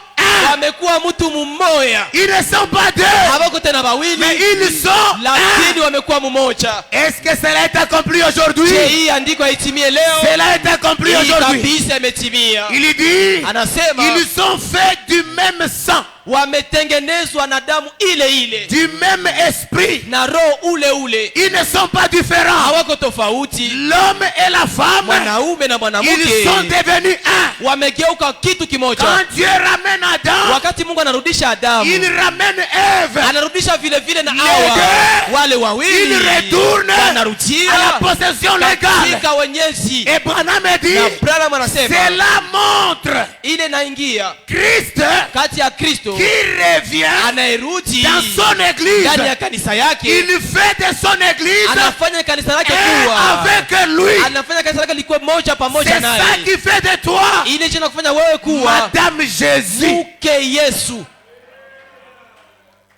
S2: un.
S3: wamekuwa mtu mmoja.
S2: Ils ne sont pas deux,
S3: Hawako tena wawili,
S2: mais ils sont
S3: lakini
S2: un.
S3: wamekuwa mmoja.
S2: Est-ce que cela est accompli aujourd'hui?
S3: Je, hii andiko haitimie leo?
S2: Cela est accompli
S3: Hii
S2: aujourd'hui.
S3: kabisa imetimia.
S2: Il dit,
S3: Anasema
S2: ils sont faits du même sang,
S3: wametengenezwa na damu ile ile
S2: du même esprit.
S3: na roho ule ule.
S2: Ils ne sont pas différents.
S3: Hawako tofauti.
S2: L'homme et la femme,
S3: Mwanaume na mwanamke
S2: ils sont devenus un.
S3: wamegeuka kitu kimoja.
S2: Quand Dieu ramène Adam,
S3: Wakati Mungu anarudisha Adamu,
S2: il ramène Ève.
S3: anarudisha vile vile na
S2: Les
S3: Hawa,
S2: deux,
S3: wale wawili
S2: ils retournent
S3: wanarudia
S2: à la possession légale.
S3: katika wenyezi.
S2: Et Branham
S3: Na
S2: dit,
S3: Branham anasema
S2: cela montre
S3: ile naingia
S2: Christ
S3: kati ya Kristo
S2: qui revient
S3: anayerudi
S2: dans son église.
S3: ndani ya kanisa yake,
S2: Il fait de son église
S3: anafanya kanisa lake
S2: et
S3: kuwa,
S2: avec lui.
S3: anafanya kanisa lake likuwe moja pamoja
S2: C'est ça
S3: naye.
S2: qui fait de toi
S3: Ile jina kufanya wewe kuwa
S2: Madame Jésus.
S3: mke Yesu.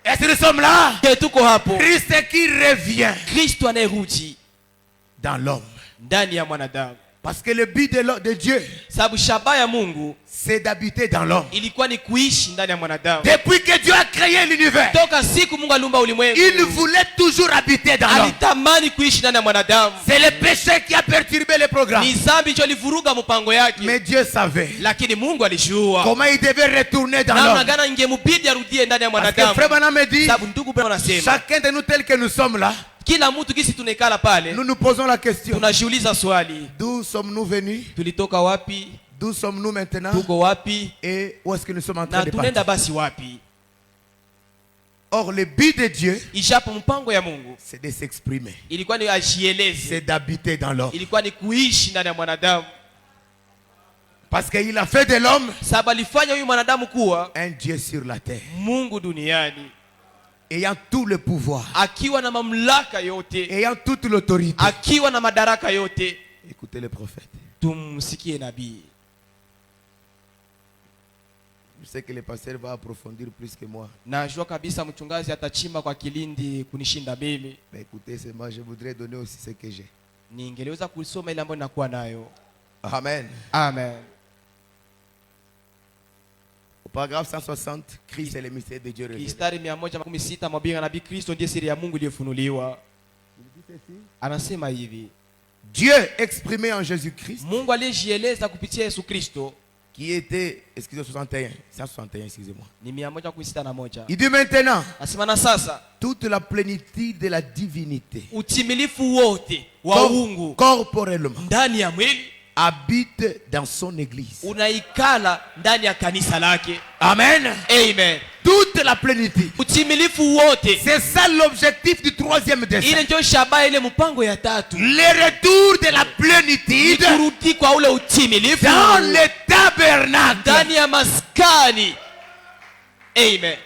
S2: Est-ce que nous sommes là?
S3: Je, tuko hapo.
S2: Christ qui revient
S3: Kristo anayerudi
S2: dans l'homme.
S3: ndani ya mwanadamu,
S2: Parce que le but de Dieu,
S3: sababu shabaha ya Mungu
S2: c'est d'habiter dans l'homme.
S3: ilikuwa ni kuishi ndani ya mwanadamu.
S2: Depuis que Dieu a créé l'univers,
S3: Toka siku Mungu aliumba ulimwengu,
S2: il voulait toujours habiter dans l'homme.
S3: alitamani kuishi ndani ya mwanadamu.
S2: C'est le péché qui a perturbé le programme.
S3: Ni dhambi ndio ilivuruga mpango yake,
S2: Mais Dieu savait
S3: lakini Mungu alijua
S2: comment il devait retourner dans
S3: namna
S2: l'homme.
S3: gani ingemubidi arudie ndani ya
S2: Parce que
S3: mwanadamu.
S2: Frère Branham me dit,
S3: Sababu ndugu Branham anasema
S2: chacun de nous tel que nous sommes là,
S3: kila mtu kisi tunekala pale,
S2: nous nous posons la question.
S3: tunajiuliza swali,
S2: D'où sommes-nous venus?
S3: tulitoka wapi,
S2: D'où sommes-nous maintenant?
S3: tuko wapi,
S2: Et où est-ce que nous sommes en train
S3: na
S2: de
S3: tunaenda
S2: partir?
S3: basi wapi?
S2: Or, le but de Dieu,
S3: Ijapo mpango ya Mungu
S2: c'est de s'exprimer.
S3: ilikuwa ni ajieleze,
S2: C'est d'habiter dans l'homme.
S3: ilikuwa ni kuishi ndani ya mwanadamu,
S2: Parce qu'il a fait de l'homme
S3: sababu alifanya huyu mwanadamu kuwa
S2: un Dieu sur la terre,
S3: Mungu duniani,
S2: ayant tout le pouvoir,
S3: akiwa na mamlaka yote,
S2: ayant toute l'autorité.
S3: akiwa na madaraka yote.
S2: Écoutez le prophète.
S3: Tumsikie nabii.
S2: Je sais que le pasteur va approfondir plus que moi.
S3: Najua kabisa mchungaji atachimba kwa kilindi kunishinda mimi.
S2: Mais écoutez seulement, je voudrais donner aussi ce que j'ai.
S3: Ningeleweza kusoma ile ambayo ninakuwa nayo.
S2: Amen.
S3: Amen.
S2: Au paragraphe 160, Christ est le mystère de Dieu révélé.
S3: Mstari 116 mabinga nabii Kristo ndiye siri ya Mungu iliyofunuliwa. Anasema hivi,
S2: Dieu exprimé en Jésus-Christ,
S3: Mungu aliyejieleza kupitia Yesu Kristo
S2: qui était, excusez 161, excusez-moi.
S3: ni 161.
S2: Il dit maintenant,
S3: Anasema na sasa
S2: toute la plénitude de la divinité,
S3: utimilifu wote wa uungu
S2: corporellement,
S3: ndani ya mwili
S2: habite dans son église.
S3: unaikala ndani ya kanisa lake.
S2: Amen.
S3: Amen.
S2: Toute la plénitude.
S3: Utimilifu wote,
S2: C'est ça l'objectif du troisième
S3: ile
S2: dessein.
S3: ndio shabaha, ile mpango ya tatu,
S2: Le retour de la
S3: ni
S2: plénitude
S3: kurudi kwa ule utimilifu
S2: dans le tabernacle.
S3: ndani ya maskani. Amen.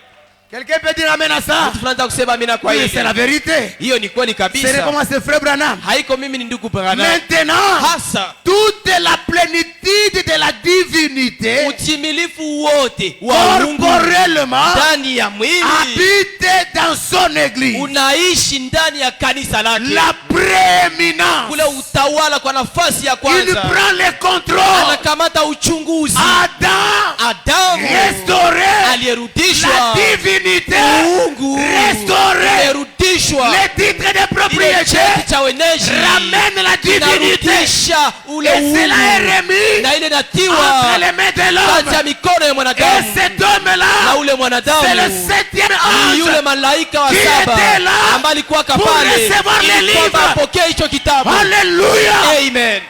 S2: Quelqu'un peut dire amen à ça?
S3: Mtu fulani kusema amina kwa
S2: Oui,
S3: hiyo.
S2: c'est la vérité.
S3: Hiyo ni kweli
S2: C'est pas
S3: kabisa.
S2: moi, c'est frère Branham.
S3: Haiko mimi, ni ndugu Branham.
S2: Maintenant,
S3: Hasa
S2: toute la plénitude de la divinité,
S3: utimilifu wote wa Mungu
S2: corporellement,
S3: ndani ya mwili
S2: habite dans son église.
S3: unaishi ndani ya kanisa lake.
S2: La prééminence.
S3: Kule utawala kwa nafasi ya
S2: Il
S3: kwanza,
S2: prend le contrôle.
S3: anakamata uchunguzi.
S2: Adam,
S3: Adamu
S2: restauré.
S3: aliyerudishwa,
S2: La divinité,
S3: Mungu
S2: restauré.
S3: aliyerudishwa,
S2: Le titre de
S3: ile
S2: propriété
S3: cheti cha wenyeji
S2: ramène la divinité.
S3: inarudisha ule
S2: Et cela est
S3: uungu,
S2: remis
S3: na ile natiwa
S2: entre les mains de
S3: kati
S2: l'homme.
S3: ya mikono ya
S2: Et
S3: mwanadamu,
S2: cet
S3: na
S2: homme-là,
S3: ule mwanadamu
S2: c'est le septième
S3: ni yule
S2: ange
S3: malaika wa
S2: qui
S3: saba
S2: était là
S3: ambaye alikuwa
S2: pour
S3: kapale
S2: recevoir les
S3: ili kwamba
S2: livres.
S3: apokee hicho kitabu.
S2: Alléluia.
S3: Amen.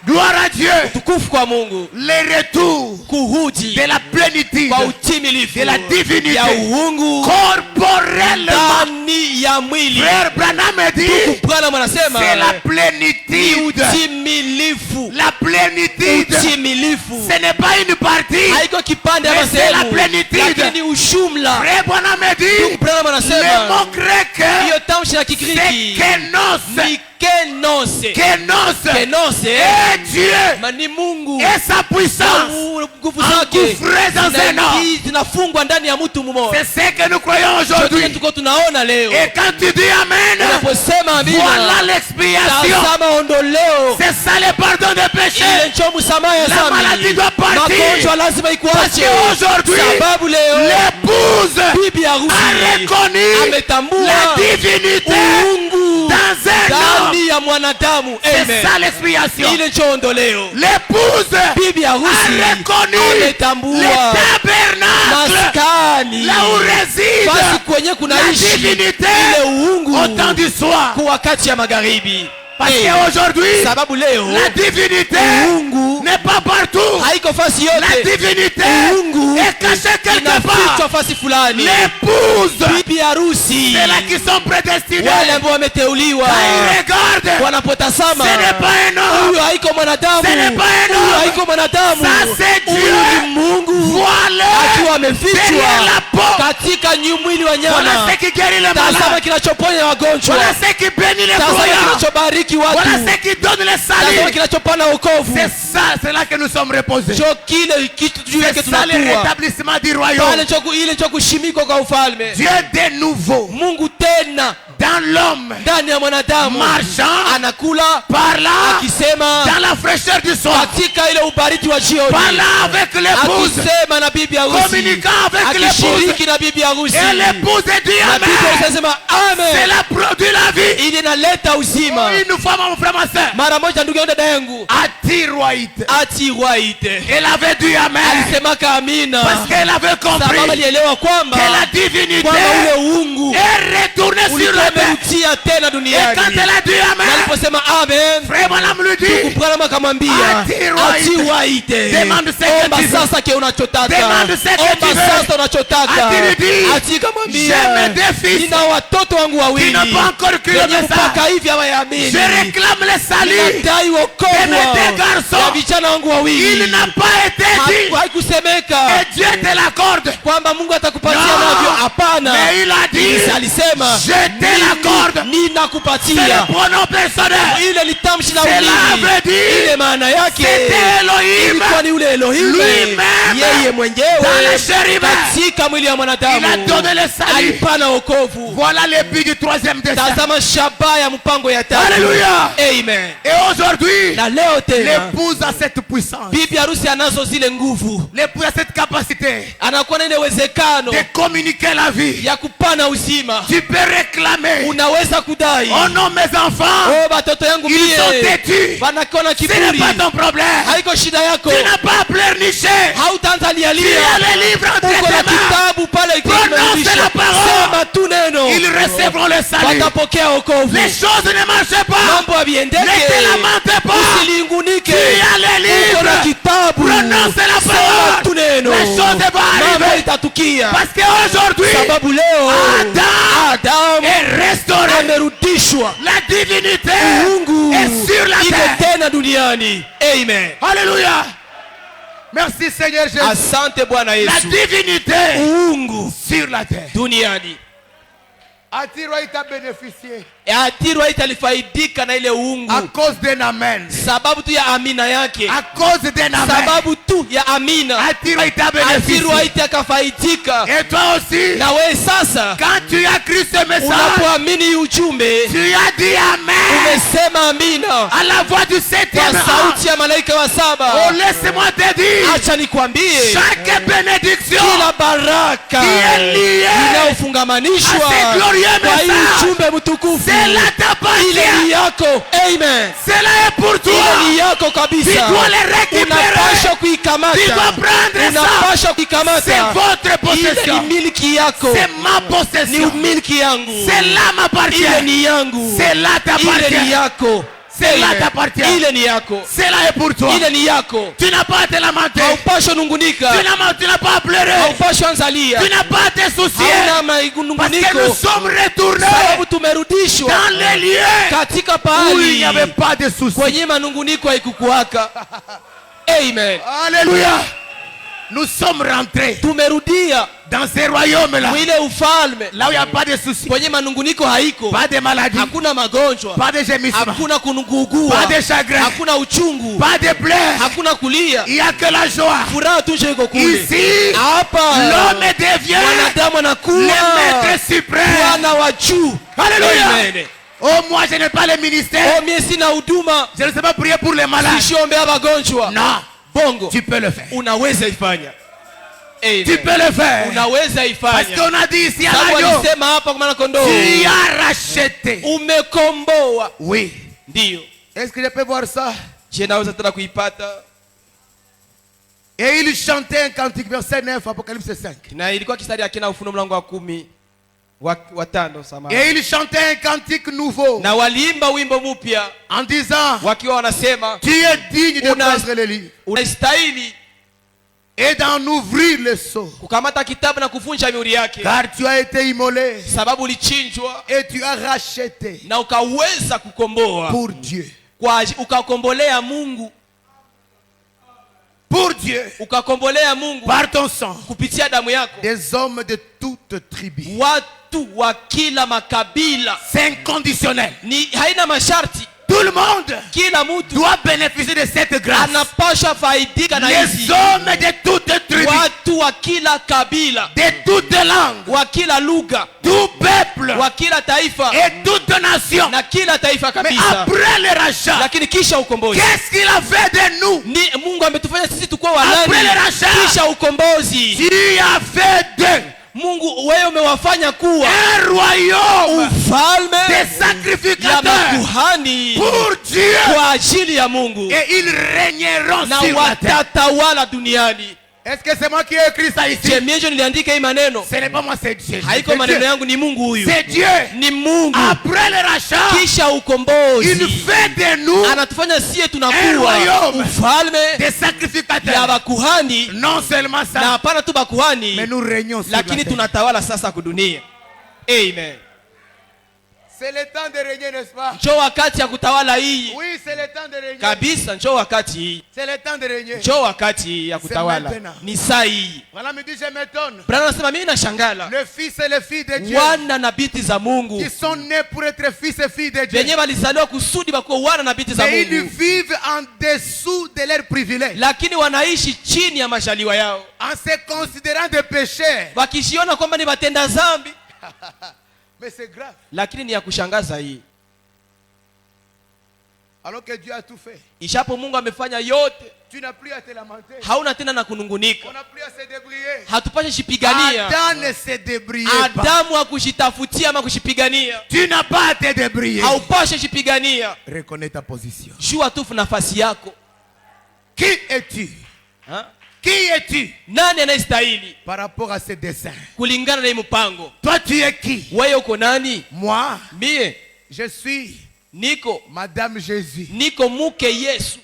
S2: Gloire à Dieu.
S3: Tukufu kwa Mungu.
S2: Le retour
S3: Kurudi
S2: de la plénitude
S3: kwa utimilifu
S2: de la divinité
S3: ya uungu
S2: corporellement.
S3: ndani ya mwili.
S2: Frère Branham dit,
S3: Branham anasema
S2: c'est la
S3: ni
S2: plénitude.
S3: utimilifu.
S2: La plénitude,
S3: Utimilifu
S2: ce n'est pas une partie.
S3: haiko kipande
S2: Mais
S3: ama
S2: c'est la
S3: sehemu,
S2: plénitude.
S3: lakini ushumla.
S2: Frère Branham dit,
S3: Branham
S2: le
S3: anasema
S2: mot grec,
S3: hiyo tamshi la
S2: c'est
S3: Kigiriki
S2: kenos.
S3: ni kenos. kenose
S2: Et Dieu
S3: ni Mungu
S2: et sa puissance
S3: nguvu zake
S2: engouffrées dans un homme.
S3: zinafungwa ndani ya mtu mmoja.
S2: C'est ce que nous croyons aujourd'hui.
S3: Tuko tunaona leo.
S2: Et quand tu dis Amen,
S3: unaposema amina,
S2: voilà l'expiation.
S3: tazama ondoleo.
S2: C'est ça le pardon des péchés.
S3: Ile ndio msamaha ya
S2: La
S3: dhambi.
S2: maladie doit partir.
S3: Magonjwa lazima
S2: Parce
S3: ikuache.
S2: qu'aujourd'hui,
S3: Sababu leo
S2: l'épouse
S3: bibi harusi
S2: a reconnu
S3: ametambua
S2: la divinité
S3: uungu
S2: dans un homme.
S3: ndani ya mwanadamu.
S2: C'est ça l'expiation.
S3: Ile ndio ondoleo.
S2: L'épouse
S3: Bibi harusi
S2: a reconnu
S3: ametambua
S2: le tabernacle
S3: maskani,
S2: là où réside
S3: basi kwenye
S2: la
S3: kunaishi
S2: divinité
S3: ile uungu
S2: au temps du soir.
S3: kwa wakati ya magharibi.
S2: Parce qu'aujourd'hui,
S3: sababu leo
S2: la divinité
S3: uungu
S2: n'est pas partout.
S3: haiko fasi
S2: La
S3: yote.
S2: divinité
S3: Uungu
S2: est cachée quelque
S3: inafichwa
S2: part.
S3: fasi fulani.
S2: L'épouse,
S3: Bibi harusi
S2: c'est là qui sont prédestinés.
S3: wale ambao wameteuliwa
S2: Quand ils regardent,
S3: wanapotazama,
S2: ce n'est pas un homme.
S3: huyo haiko mwanadamu,
S2: Ce n'est pas un homme.
S3: huyo haiko mwanadamu,
S2: Ça, c'est
S3: huyu
S2: Dieu.
S3: ni Mungu
S2: Voilé
S3: akiwa amefichwa
S2: derrière la peau.
S3: katika mwili wa
S2: Voilà
S3: nyama.
S2: ce qui guérit les
S3: Tazama
S2: malades.
S3: kinachoponya wagonjwa,
S2: Voilà ce qui bénit les
S3: tazama
S2: croyants.
S3: kinachobariki watu,
S2: Voilà ce qui donne le
S3: tazama
S2: salut.
S3: kinachopana wokovu.
S2: C'est ça, c'est là que nous sommes reposés.
S3: Ndio kile kitu juu yake
S2: C'est ça le
S3: tunakuwa
S2: rétablissement du
S3: pale,
S2: royaume.
S3: ile ndio kushimikwa kwa ufalme.
S2: Dieu de nouveau
S3: Mungu tena
S2: dans l'homme,
S3: ndani ya mwanadamu
S2: marchant
S3: anakula
S2: par là,
S3: akisema
S2: dans la fraîcheur du soir,
S3: katika ile ubaridi wa jioni,
S2: par là avec l'épouse,
S3: akisema na bibi harusi,
S2: communiquant avec l'épouse.
S3: akishiriki na bibi harusi,
S2: Et l'épouse dit
S3: na bibi harusi
S2: Amen.
S3: anasema
S2: C'est
S3: amen.
S2: la produit la vie.
S3: Ili inaleta uzima.
S2: Une fois, mon frère, ma soeur,
S3: Mara moja ndugu yangu, dada yangu,
S2: Atiroite.
S3: atiwaite
S2: Elle avait dit Amen.
S3: alisemaka amina,
S2: Parce qu'elle avait
S3: sababu
S2: compris
S3: alielewa kwamba
S2: que la divinité
S3: kwamba ule uungu
S2: est retournée sur
S3: ulikuwa
S2: la terre.
S3: umeutia tena
S2: Et quand
S3: duniani.
S2: elle a dit
S3: Na
S2: Amen,
S3: aliposema amen,
S2: frère Branham lui dit,
S3: Branham akamwambia atiwaite,
S2: Demande ce que
S3: omba
S2: tu veux.
S3: sasa kile unachotaka,
S2: Demande ce que
S3: omba
S2: tu veux.
S3: sasa unachotaka.
S2: Ati
S3: Ati kamwambia
S2: j'ai mes deux fils
S3: nina watoto wangu
S2: qui
S3: wawili
S2: n'ont pas encore cru le
S3: wenye mpaka
S2: message.
S3: hivi hawayaamini.
S2: Je réclame le salut.
S3: Ninadai
S2: de mes
S3: wokovu
S2: deux garçons.
S3: ya vijana wangu wawili.
S2: Il n'a pas été dit
S3: Haikusemeka
S2: que Dieu te l'accorde.
S3: kwamba Mungu atakupatia
S2: No.
S3: navyo, hapana.
S2: Mais il a dit,
S3: Yesu alisema
S2: je te l'accorde. C'est
S3: ninakupatia.
S2: le pronom personnel.
S3: Ile ni tamshi la
S2: Cela
S3: umimi.
S2: veut dire,
S3: Ile maana yake
S2: c'était Elohim.
S3: ilikuwa ni ule Elohim
S2: Lui-même,
S3: yeye
S2: dans
S3: mwenyewe
S2: le chérubin,
S3: katika mwili wa mwanadamu
S2: il a donné le salut.
S3: alipana wokovu.
S2: Voilà le but du troisième destin.
S3: Tazama shabaha ya mpango ya tatu.
S2: Alléluia.
S3: Amen.
S2: Et aujourd'hui,
S3: Na leo tena
S2: l'épouse a cette puissance.
S3: bibi harusi anazo zile nguvu,
S2: L'épouse a cette capacité
S3: anakuwa na ile uwezekano
S2: de communiquer la vie.
S3: ya kupana uzima.
S2: Tu peux réclamer.
S3: Unaweza kudai,
S2: Oh non, mes enfants,
S3: oh batoto yangu
S2: ils sont
S3: mie
S2: têtus.
S3: wanakuwa na
S2: Ce n'est
S3: kiburi,
S2: pas ton problème.
S3: haiko shida yako,
S2: Tu n'as pas à pleurnicher.
S3: hautaanza
S2: Tu
S3: lialia.
S2: as le livre entre
S3: Uko na
S2: tes mains.
S3: kitabu pale
S2: Prononce la parole.
S3: sema tu neno,
S2: Ils recevront le salut.
S3: watapokea wokovu.
S2: Les choses ne marchent pas.
S3: Mambo haviendeke,
S2: Ne te lamente pas.
S3: usilingunike.
S2: Tu as le
S3: Uko na
S2: livre.
S3: kitabu,
S2: Prononce la
S3: sema
S2: parole.
S3: tu neno,
S2: Les choses vont
S3: mambo
S2: arriver.
S3: itatukia.
S2: Parce qu'aujourd'hui,
S3: Sababu leo
S2: Adam est restauré.
S3: amerudishwa,
S2: La divinité
S3: uungu
S2: est sur la
S3: iko
S2: terre.
S3: tena duniani. Amen.
S2: Alléluia. Merci Seigneur Jésus.
S3: Asante Bwana
S2: La
S3: Yesu.
S2: divinité
S3: Uungu
S2: sur la terre.
S3: duniani.
S2: Atiroite a bénéficié
S3: Atiroite italifaidika na ile uungu
S2: à cause d'un amen.
S3: sababu tu ya amina yake,
S2: À cause d'un amen.
S3: sababu tu ya amina
S2: Atiroite a bénéficié.
S3: Atiroite akafaidika.
S2: Et toi aussi,
S3: Na wewe sasa
S2: quand tu as cru ce message,
S3: unapoamini hii ujumbe,
S2: tu as dit amen
S3: umesema amina
S2: à la voix du
S3: kwa
S2: septième
S3: sauti
S2: ange.
S3: ya malaika wa
S2: Oh,
S3: saba.
S2: laisse-moi te dire,
S3: Acha nikwambie,
S2: chaque bénédiction
S3: kila baraka
S2: qui est liée
S3: inayofungamanishwa
S2: à ce glorieux
S3: kwa hii
S2: message,
S3: ujumbe mtukufu,
S2: cela
S3: ile
S2: t'appartient.
S3: ni yako. Amen.
S2: Cela est pour toi.
S3: Ile ni yako
S2: Tu
S3: kabisa.
S2: dois les récupérer.
S3: Unapaswa
S2: Tu
S3: kuikamata,
S2: dois prendre ça.
S3: unapaswa
S2: C'est
S3: kuikamata.
S2: votre
S3: Ile
S2: possession.
S3: ni miliki yako,
S2: C'est ma
S3: ni
S2: possession.
S3: umiliki yangu.
S2: Cela
S3: Ile
S2: m'appartient.
S3: ni yangu,
S2: Cela
S3: ile ni
S2: t'appartient.
S3: yako.
S2: Cela
S3: Amen.
S2: t'appartient.
S3: Ile ni yako,
S2: Cela est pour toi.
S3: ile ni yako.
S2: Tu n'as pas à te lamenter.
S3: Haupaswi nungunika,
S2: Tu n'as pas à pleurer.
S3: haupaswi anzalia,
S2: Tu n'as pas à te soucier.
S3: hauna
S2: Parce que nous
S3: manunguniko,
S2: sommes retournés
S3: sababu tumerudishwa
S2: dans les lieux
S3: katika
S2: où il n'y
S3: pahali
S2: avait pas de soucis.
S3: kwenye manunguniko haikukuwaka. Amen.
S2: Alléluia. Nous sommes rentrés
S3: Tumerudia
S2: Dans ces royaumes-là,
S3: mwile ufalme
S2: là où il n'y a pas de soucis,
S3: kwenye manunguniko haiko,
S2: pas de maladies,
S3: hakuna magonjwa,
S2: pas de gémissements,
S3: hakuna kunugugua,
S2: pas de chagrin,
S3: hakuna uchungu,
S2: pas de pleurs,
S3: hakuna kulia,
S2: il n'y a que la joie.
S3: furaha tu nje iko kule.
S2: Ici,
S3: Hapa
S2: l'homme devient
S3: mwanadamu anakuwa
S2: le maître suprême.
S3: Bwana wa juu.
S2: Alléluia.
S3: Amen.
S2: Oh, moi je n'ai pas le ministère.
S3: Oh, mie sina huduma,
S2: Je ne sais pas prier pour les malades.
S3: sishiombea wagonjwa.
S2: Non,
S3: Bongo,
S2: tu peux le faire.
S3: unaweza ifanya. Amen.
S2: Tu peux le faire.
S3: Unaweza
S2: Parce
S3: ifanya.
S2: qu'on a dit ici à
S3: Sababu
S2: l'agneau,
S3: alisema hapa kwa mwana kondoo,
S2: tu as racheté.
S3: umekomboa.
S2: Oui.
S3: Ndio.
S2: Est-ce que je peux voir ça?
S3: Je naweza tena kuipata.
S2: Et il chantait un cantique, verset 9, Apocalypse 5.
S3: Na ilikuwa kistari akina Ufunuo mlango wa 10 wa 5 samahani.
S2: Et il chantait un cantique nouveau
S3: Na waliimba wimbo mpya
S2: en disant,
S3: wakiwa wanasema,
S2: tu es digne de
S3: Una-
S2: prendre le livre
S3: unastahili
S2: et d'en ouvrir le sceau.
S3: kukamata kitabu na kuvunja mihuri yake,
S2: Car tu as été immolé
S3: sababu ulichinjwa
S2: et tu as racheté
S3: na ukaweza kukomboa
S2: pour Dieu.
S3: ukakombolea Mungu,
S2: Pour Dieu,
S3: ukakombolea Mungu
S2: par ton sang,
S3: kupitia damu yako
S2: des hommes de toutes tribus.
S3: watu wa kila makabila.
S2: C'est inconditionnel.
S3: Ni haina masharti,
S2: Tout le monde
S3: kila mtu
S2: doit bénéficier de cette grâce.
S3: anapasha faidika na
S2: Les
S3: hizi.
S2: hommes de toutes tribus,
S3: Watu wa kila kabila,
S2: de toutes langues,
S3: wa kila lugha,
S2: tout peuple
S3: wa kila taifa
S2: et toute nation.
S3: na kila taifa
S2: Mais
S3: kabisa.
S2: après le rachat,
S3: Lakini kisha ukombozi,
S2: qu'est-ce qu'il a fait de nous?
S3: ni Mungu ametufanya sisi tukuwa wa
S2: Après
S3: nani?
S2: le rachat,
S3: Kisha ukombozi,
S2: tu as fait d'eux
S3: Mungu wewe umewafanya kuwa
S2: un royaume
S3: ufalme
S2: des
S3: ya
S2: sacrificateurs
S3: makuhani
S2: pour Dieu.
S3: kwa ajili ya Mungu,
S2: Et ils régneront
S3: na
S2: sur la terre.
S3: watatawala duniani.
S2: Est-ce que c'est moi qui ai écrit ça ici?
S3: Je miejo niliandika hii maneno,
S2: Ce n'est pas moi, c'est Dieu.
S3: haiko
S2: C'est
S3: maneno
S2: Dieu.
S3: yangu, ni Mungu huyu,
S2: C'est Dieu.
S3: ni Mungu.
S2: Après le rachat,
S3: Kisha
S2: il
S3: ukombozi
S2: fait de nous
S3: anatufanya sie
S2: un
S3: tunakuwa
S2: royaume
S3: ufalme
S2: des
S3: ya
S2: sacrificateurs.
S3: bakuhani,
S2: Non seulement
S3: na
S2: ça,
S3: hapana tu bakuhani,
S2: mais nous régnons sur la
S3: lakini
S2: terre.
S3: tunatawala sasa kudunia. Amen.
S2: C'est le temps de régner, n'est-ce pas?
S3: Njoo wakati ya kutawala hii
S2: Oui, c'est le temps de régner.
S3: kabisa, njoo wakati hii,
S2: C'est le temps de régner.
S3: njoo wakati hii ya kutawala,
S2: maintenant.
S3: ni saa hii.
S2: Voilà, me dit, je m'étonne.
S3: Brana anasema mimi nashangala
S2: Le fils et les filles de Dieu
S3: wana na binti za Mungu
S2: qui sont nés pour être fils et filles de Dieu.
S3: wenyewe walizaliwa kusudi bakuwa wana na binti za
S2: Mais ils
S3: Mungu,
S2: vivent en dessous de leurs privilèges.
S3: lakini wanaishi chini ya majaliwa yao,
S2: En se considérant des pécheurs.
S3: wakishiona kwamba ni watenda dhambi.
S2: Mais c'est grave.
S3: Lakini ni ya kushangaza hii,
S2: Alors que Dieu a tout fait.
S3: ishapo Mungu amefanya yote,
S2: Tu n'as plus à te lamenter.
S3: hauna tena na kunungunika.
S2: On n'a plus à se débrouiller.
S3: Hatupashe shipigania.
S2: Adam ne se débrouillait pas.
S3: Adamu hakushitafutia ama kushipigania,
S2: Tu n'as pas à te débrouiller.
S3: haupashe shipigania.
S2: Reconnais ta position.
S3: Jua tu nafasi yako.
S2: Qui es-tu?
S3: Ha?
S2: Qui es-tu
S3: Nani anayestahili
S2: par rapport à ce dessein?
S3: kulingana na hii mpango?
S2: Toi, tu es qui?
S3: Wewe uko nani?
S2: Moi,
S3: Mie
S2: je suis
S3: niko
S2: Madame Jésus.
S3: muke Yesu,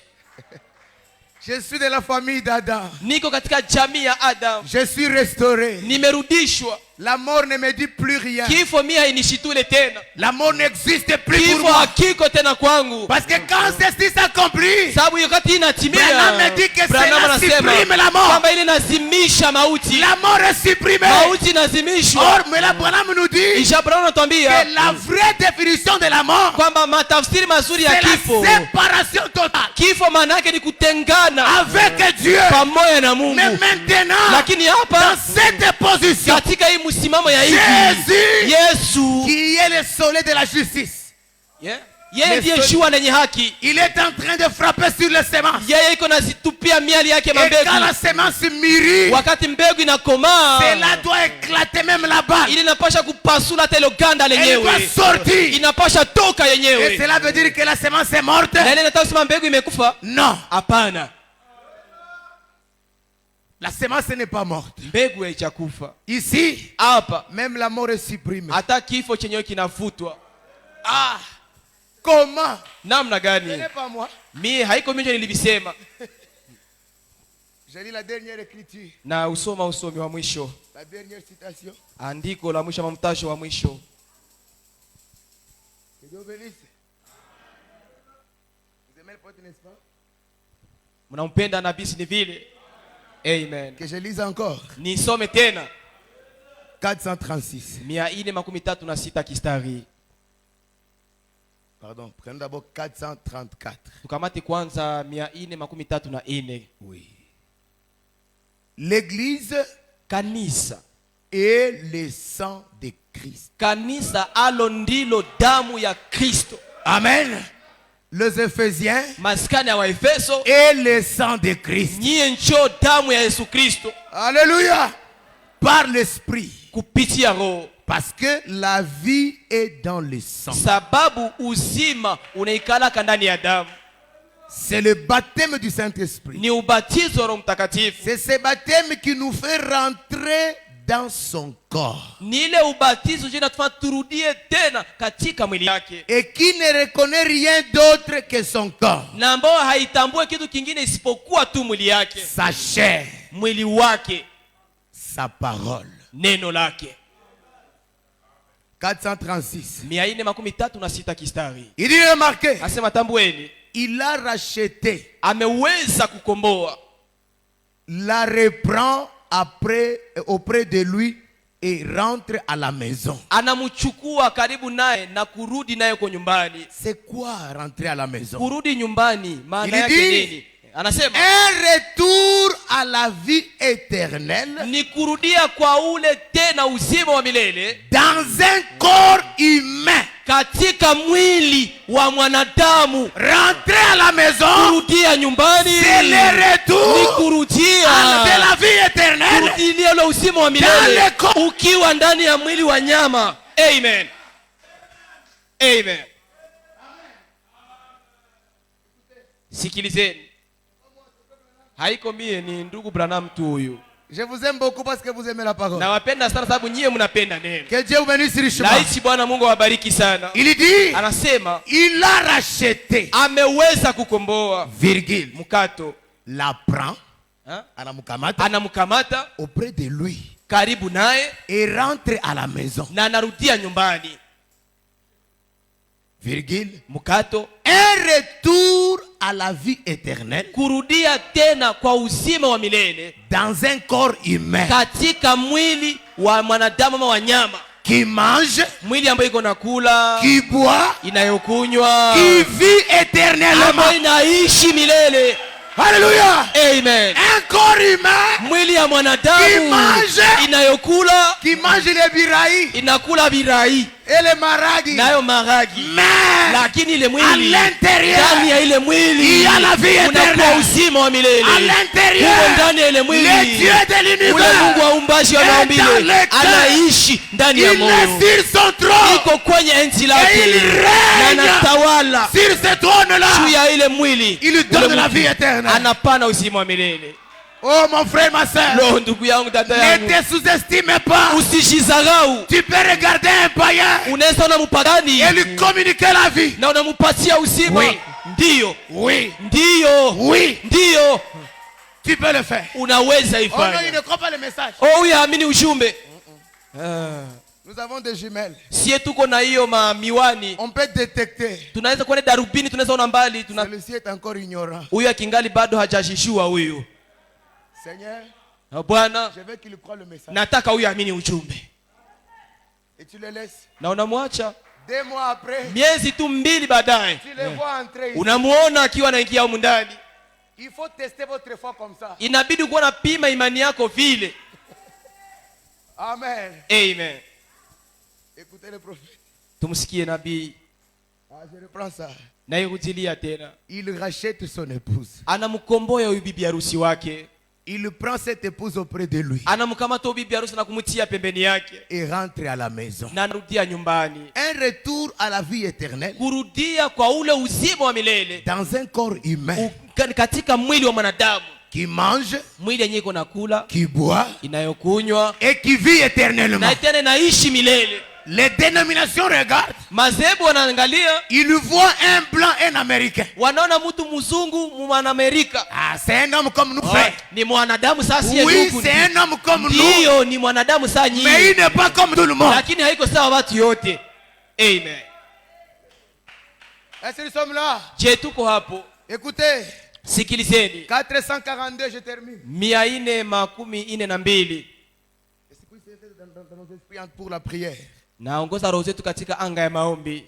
S2: Je suis de la famille d'Adam.
S3: niko katika jamii ya Adam,
S2: Je suis restauré.
S3: nimerudishwa.
S2: La mort ne me dit plus rien.
S3: Kifo mie hainishitule tena,
S2: La mort n'existe plus pour
S3: kifo
S2: moi.
S3: hakiko tena kwangu,
S2: Parce que quand ceci s'accomplit,
S3: sababu wakati inatimia,
S2: Branham me dit que
S3: Branham
S2: cela
S3: anasema
S2: supprime la mort.
S3: kwamba ili nazimisha mauti,
S2: la mort est supprimée.
S3: mauti inazimishwa.
S2: Or, mais la Branham nous dit
S3: Isha Branham anatuambia
S2: que la vraie définition de la mort,
S3: kwamba matafsiri mazuri ya
S2: c'est
S3: kifo,
S2: la séparation totale
S3: kifo maana yake ni kutengana
S2: avec Dieu.
S3: pamoja na Mungu.
S2: Mais maintenant,
S3: Lakini
S2: dans
S3: hapa
S2: cette position,
S3: katika hii msimamo ya hivi,
S2: Jésus,
S3: Yesu
S2: qui est le soleil de la justice,
S3: yeye ndiye jua lenye haki,
S2: il est en train de frapper sur les semences.
S3: yeye iko nazitupia miali yake
S2: Et quand la
S3: mabegu.
S2: semence mûrit,
S3: Wakati mbegu inakomaa,
S2: cela doit éclater même la balle.
S3: ili inapasha kupasula hata ilo ganda
S2: Elle doit
S3: lenyewe,
S2: sortir.
S3: inapasha toka
S2: Et
S3: yenyewe.
S2: cela veut dire que la semence est morte?
S3: Na ile nataka kusema mbegu imekufa?
S2: Non.
S3: Hapana,
S2: La semence n'est pas morte.
S3: mbegu haijakufa.
S2: Ici,
S3: Hapa
S2: même la mort est supprimée.
S3: hata kifo chenyewe kinafutwa.
S2: Ah, comment?
S3: Namna
S2: Ce
S3: gani?
S2: n'est pas moi.
S3: Mie haiko mimi nilivisema.
S2: Je lis la dernière écriture,
S3: Na usoma usomi wa mwisho,
S2: la dernière citation.
S3: andiko la mwisho, mamtasho wa mwisho.
S2: Que Dieu bénisse. Vous aimez le poète, n'est-ce pas?
S3: Mnampenda nabii, si ni vile? Amen.
S2: Que je lise encore.
S3: Nisome tena.
S2: 436.
S3: 436 kistari.
S2: Pardon, prenons d'abord 434.
S3: Tukamate kwanza 434.
S2: Oui. L'église
S3: Kanisa.
S2: est le sang de Christ.
S3: Kanisa alo ndilo damu ya Kristo.
S2: Amen. Les Éphésiens
S3: Maskani ya Waefeso
S2: et le sang de Christ.
S3: nyie njo damu ya Yesu Kristo.
S2: Alléluia. Par l'esprit.
S3: Kupitia roho.
S2: Parce que la vie est dans le sang.
S3: Sababu uzima unaikalaka ndani ya damu.
S2: C'est le baptême du Saint-Esprit.
S3: Ni ubatizo wa Roho Mtakatifu.
S2: C'est ce baptême qui nous fait rentrer dans son corps.
S3: Ni ile ubatizo jina tufanya turudie tena katika mwili yake.
S2: Et qui ne reconnaît rien d'autre que son corps.
S3: Na ambao haitambue kitu kingine isipokuwa tu mwili yake.
S2: Sa chair.
S3: Mwili wake.
S2: Sa parole.
S3: Neno lake.
S2: 436.
S3: 436 kistari.
S2: Il dit remarquez.
S3: Asema tambueni.
S2: Il a racheté.
S3: Ameweza kukomboa.
S2: La reprend auprès de lui et rentre à la maison.
S3: Anamchukua karibu naye na kurudi naye kwa nyumbani.
S2: C'est quoi rentrer à la maison?
S3: Kurudi nyumbani maana yake nini? Anasema
S2: un retour à la vie éternelle.
S3: Ni kurudia kwa ule tena uzima wa milele.
S2: Dans un corps humain.
S3: Katika mwili wa mwanadamu.
S2: Rentrer à la maison.
S3: Kurudia nyumbani.
S2: C'est le retour.
S3: Ni kurudia
S2: de la vie éternelle.
S3: Kurudia ule uzima wa milele. Ukiwa ndani ya mwili wa nyama. Amen. Amen. Sikilizeni. Haiko mie ni ndugu Branham tu huyu.
S2: Je vous aime beaucoup parce que vous aimez la parole.
S3: Nawapenda sana sababu nyie mnapenda neno.
S2: Que Dieu vous bénisse richement.
S3: Laiti Bwana Mungu awabariki sana.
S2: Il dit,
S3: anasema
S2: il a racheté.
S3: Ameweza kukomboa.
S2: Virgule.
S3: Mkato.
S2: La prend.
S3: Anamkamata
S2: auprès de lui.
S3: Karibu naye.
S2: Et rentre à la maison.
S3: Na anarudia nyumbani.
S2: Virgule.
S3: Mkato.
S2: Un retour à la vie éternelle.
S3: Kurudia tena kwa uzima wa milele.
S2: Dans un corps humain.
S3: Katika mwili wa mwanadamu ama wanyama.
S2: Qui mange.
S3: Mwili ambayo iko nakula.
S2: Qui boit.
S3: Inayokunywa.
S2: Qui vit éternellement.
S3: Ambayo inaishi milele.
S2: Alléluia.
S3: Amen.
S2: Un corps humain.
S3: Mwili ya mwanadamu.
S2: Qui mange.
S3: Inayokula.
S2: Qui mange les birai.
S3: Inakula birai.
S2: Et les maragi.
S3: Nayo maragi.
S2: Mais
S3: lakini ile mwili
S2: à l'intérieur,
S3: ndani ya ile mwili
S2: il y a la vie éternelle.
S3: Kuna uzima wa milele.
S2: À l'intérieur,
S3: ndani ya ile mwili
S2: le Dieu de l'univers,
S3: ule Mungu wa umbaji wa maumbile anaishi ndani ya moyo.
S2: Il est sur son trône.
S3: Iko kwenye enzi lake.
S2: Et il règne
S3: na anatawala
S2: sur ce trône là.
S3: Juu ya ile mwili.
S2: Il donne la vie éternelle.
S3: Anapana uzima wa milele.
S2: Oh mon frère, ma soeur,
S3: ne
S2: te sous-estime pas.
S3: Usijizarau.
S2: Tu peux regarder un païen et lui communiquer la vie.
S3: Na unamupatia uzima.
S2: Oui.
S3: Ndio.
S2: Oui.
S3: Ndio.
S2: Oui.
S3: Ndio.
S2: Tu peux le faire.
S3: Unaweza
S2: Oh
S3: ifanya.
S2: non, il ne croit pas le message.
S3: Oh, yaamini ujumbe.
S2: Nous avons des jumelles.
S3: Sie tuko na hiyo miwani.
S2: On peut détecter.
S3: Tunaweza kuona darubini, tunaweza ona mbali,
S2: Celui-ci est encore ignorant.
S3: Huyu akingali bado hajashishua huyu.
S2: Seigneur,
S3: Bwana,
S2: je veux qu'il croie le message.
S3: nataka huyu amini ujumbe.
S2: Et tu le laisses.
S3: Na unamwacha.
S2: 2 mois après,
S3: miezi tu 2 baadaye,
S2: tu le vois entrer ici.
S3: Unamuona akiwa anaingia humu ndani.
S2: Il faut tester votre foi comme ça.
S3: Inabidi kuwa napima imani yako vile.
S2: Amen.
S3: Amen.
S2: Écoutez le prophète.
S3: Tumsikie nabii.
S2: Je reprends ça.
S3: Na irudilia tena.
S2: Il rachète son épouse.
S3: Anamkomboa huyu bibi harusi wake.
S2: Il prend cette épouse auprès de lui.
S3: Anamkamata huyu bibi harusi na kumtia pembeni yake.
S2: Et rentre à la maison.
S3: Na anarudia nyumbani.
S2: Un retour à la vie éternelle.
S3: Kurudia kwa ule uzima wa milele.
S2: Dans un corps humain.
S3: Katika mwili wa mwanadamu.
S2: Qui mange.
S3: Mwili yenyewe iko nakula.
S2: Qui boit.
S3: Inayokunywa.
S2: Et qui vit éternellement.
S3: Na tena naishi milele.
S2: Les dénominations regardent.
S3: Mazebu wanaangalia.
S2: Ils voient un blanc et un américain.
S3: Wanaona mtu mzungu mwanamerika.
S2: Ah, c'est un homme comme nous frères.
S3: Ni mwanadamu sasa yeye.
S2: Oui, c'est un homme comme nous.
S3: Ndio, ni mwanadamu sasa nyinyi.
S2: Mais il n'est pas comme tout le monde.
S3: Lakini haiko sawa watu yote. Amen.
S2: Est-ce que nous sommes là?
S3: Je tuko hapo.
S2: Écoutez.
S3: Sikilizeni.
S2: 442, je termine.
S3: 442.
S2: dans nos esprits pour la prière.
S3: Naongoza roho zetu katika anga ya maombi.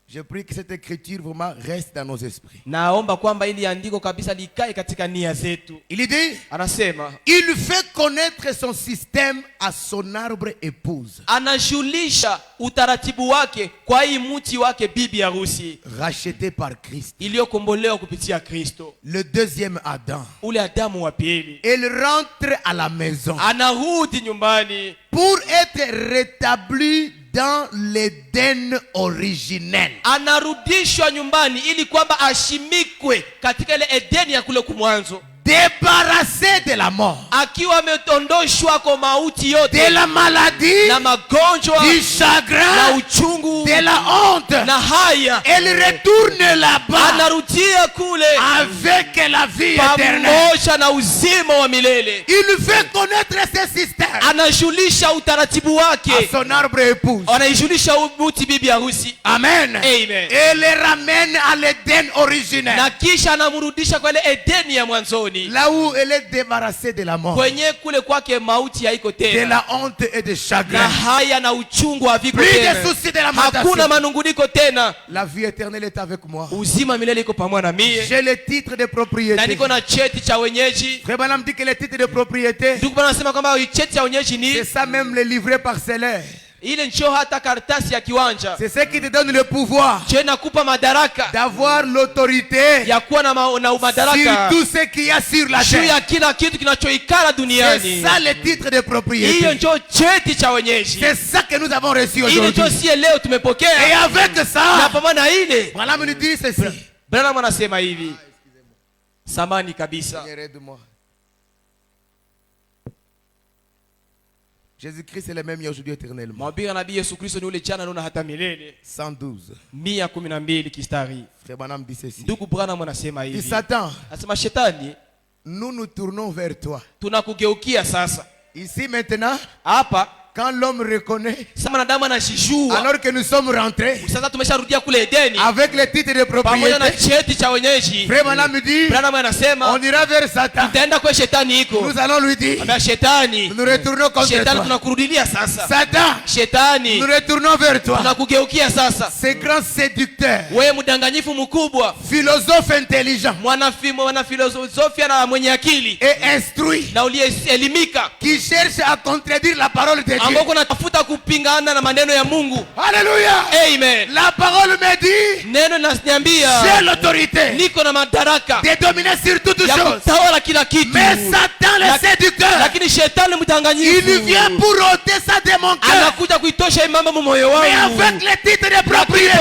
S2: Je prie que cette écriture vraiment reste dans nos esprits.
S3: Naomba kwamba ili andiko kabisa likae katika nia zetu.
S2: Il dit,
S3: Anasema,
S2: il fait connaître son système à son arbre épouse.
S3: anajulisha utaratibu wake kwa hii mti wake bibi harusi.
S2: Racheté par Christ.
S3: Iliyokombolewa kupitia Kristo.
S2: Le deuxième Adam.
S3: Ule Adamu wa pili.
S2: Il rentre à la maison.
S3: Anarudi nyumbani.
S2: Pour être rétabli dans l'Éden originel.
S3: Anarudishwa nyumbani ili kwamba ashimikwe katika ile Edeni ya kule kumwanzo.
S2: Débarrassé de la mort,
S3: akiwa ameondoshwa kwa mauti yote,
S2: de la maladie,
S3: na magonjwa,
S2: du chagrin,
S3: na uchungu,
S2: de la honte,
S3: na haya.
S2: Elle retourne là-bas
S3: anarudia kule
S2: avec la vie éternelle.
S3: Pamoja na uzima wa milele.
S2: Il fait connaître ce système.
S3: Anajulisha utaratibu wake
S2: à son arbre épouse.
S3: Anaijulisha mti bibi harusi.
S2: Amen.
S3: Amen.
S2: Et le ramène à l'Éden originel.
S3: Na kisha anamrudisha kwa ile Edeni ya mwanzoni.
S2: Là où elle est débarrassée de la mort,
S3: kwenye kule kwake mauti haiko tena,
S2: de la honte et de chagrin,
S3: na haya na uchungu haviko
S2: plus
S3: tena,
S2: de soucis de la lamentation.
S3: Hakuna manunguniko tena.
S2: La vie éternelle est avec moi.
S3: Uzima milele iko pamoja na mie.
S2: J'ai le titre de propriété.
S3: Na niko na cheti cha wenyeji.
S2: Frère Branham dit que le titre de propriété,
S3: ndugu bwana anasema kwamba cheti cha wenyeji ni
S2: c'est ça même le livret parcellaire.
S3: ile ndio hata karatasi ya kiwanja.
S2: C'est ce qui te donne le pouvoir
S3: d'avoir
S2: l'autorité
S3: ya kuwa na madaraka
S2: sur tout ce qu'il y a sur la terre.
S3: ya kila kitu kinachoikala duniani.
S2: C'est ça le titre de propriété.
S3: Hiyo ndio cheti cha wenyeji.
S2: C'est ça que nous avons reçu aujourd'hui.
S3: Ile ndio si leo tumepokea.
S2: Et avec ça,
S3: na pamoja na ile
S2: Branham nous dit ceci.
S3: Branham anasema hivi. Samani kabisa.
S2: Jésus-Christ est le même aujourd'hui éternellement.
S3: Mwambie nabii Yesu Kristo ni ule jana na hata milele.
S2: 112.
S3: 112 kistari.
S2: Frère Branham dit ceci.
S3: Ndugu Branham anasema hivi.
S2: Satan,
S3: anasema shetani,
S2: nous nous tournons vers toi.
S3: Tunakugeukia sasa.
S2: Ici maintenant,
S3: hapa
S2: quand l'homme reconnaît,
S3: alors
S2: que nous sommes rentrés
S3: avec
S2: le titre de propriété, Frère Branham me dit, on ira vers Satan. Nous allons lui dire, nous nous retournons contre toi. Satan, nous retournons vers toi. Ce grand séducteur, philosophe intelligent et instruit, qui cherche à contredire la parole de Dieu.
S3: ambako natafuta kupingana na maneno ya Mungu.
S2: Alléluia.
S3: Amen.
S2: La parole me dit,
S3: neno linaniambia,
S2: j'ai l'autorité
S3: niko na madaraka
S2: de dominer sur toutes choses.
S3: Kutawala kila kitu.
S2: Mais Satan le séducteur,
S3: lakini shetani mdanganyifu,
S2: il vient pour ôter ça de mon cœur.
S3: Anakuja kuitosha mambo mu moyo wangu.
S2: Mais avec le titre de propriété,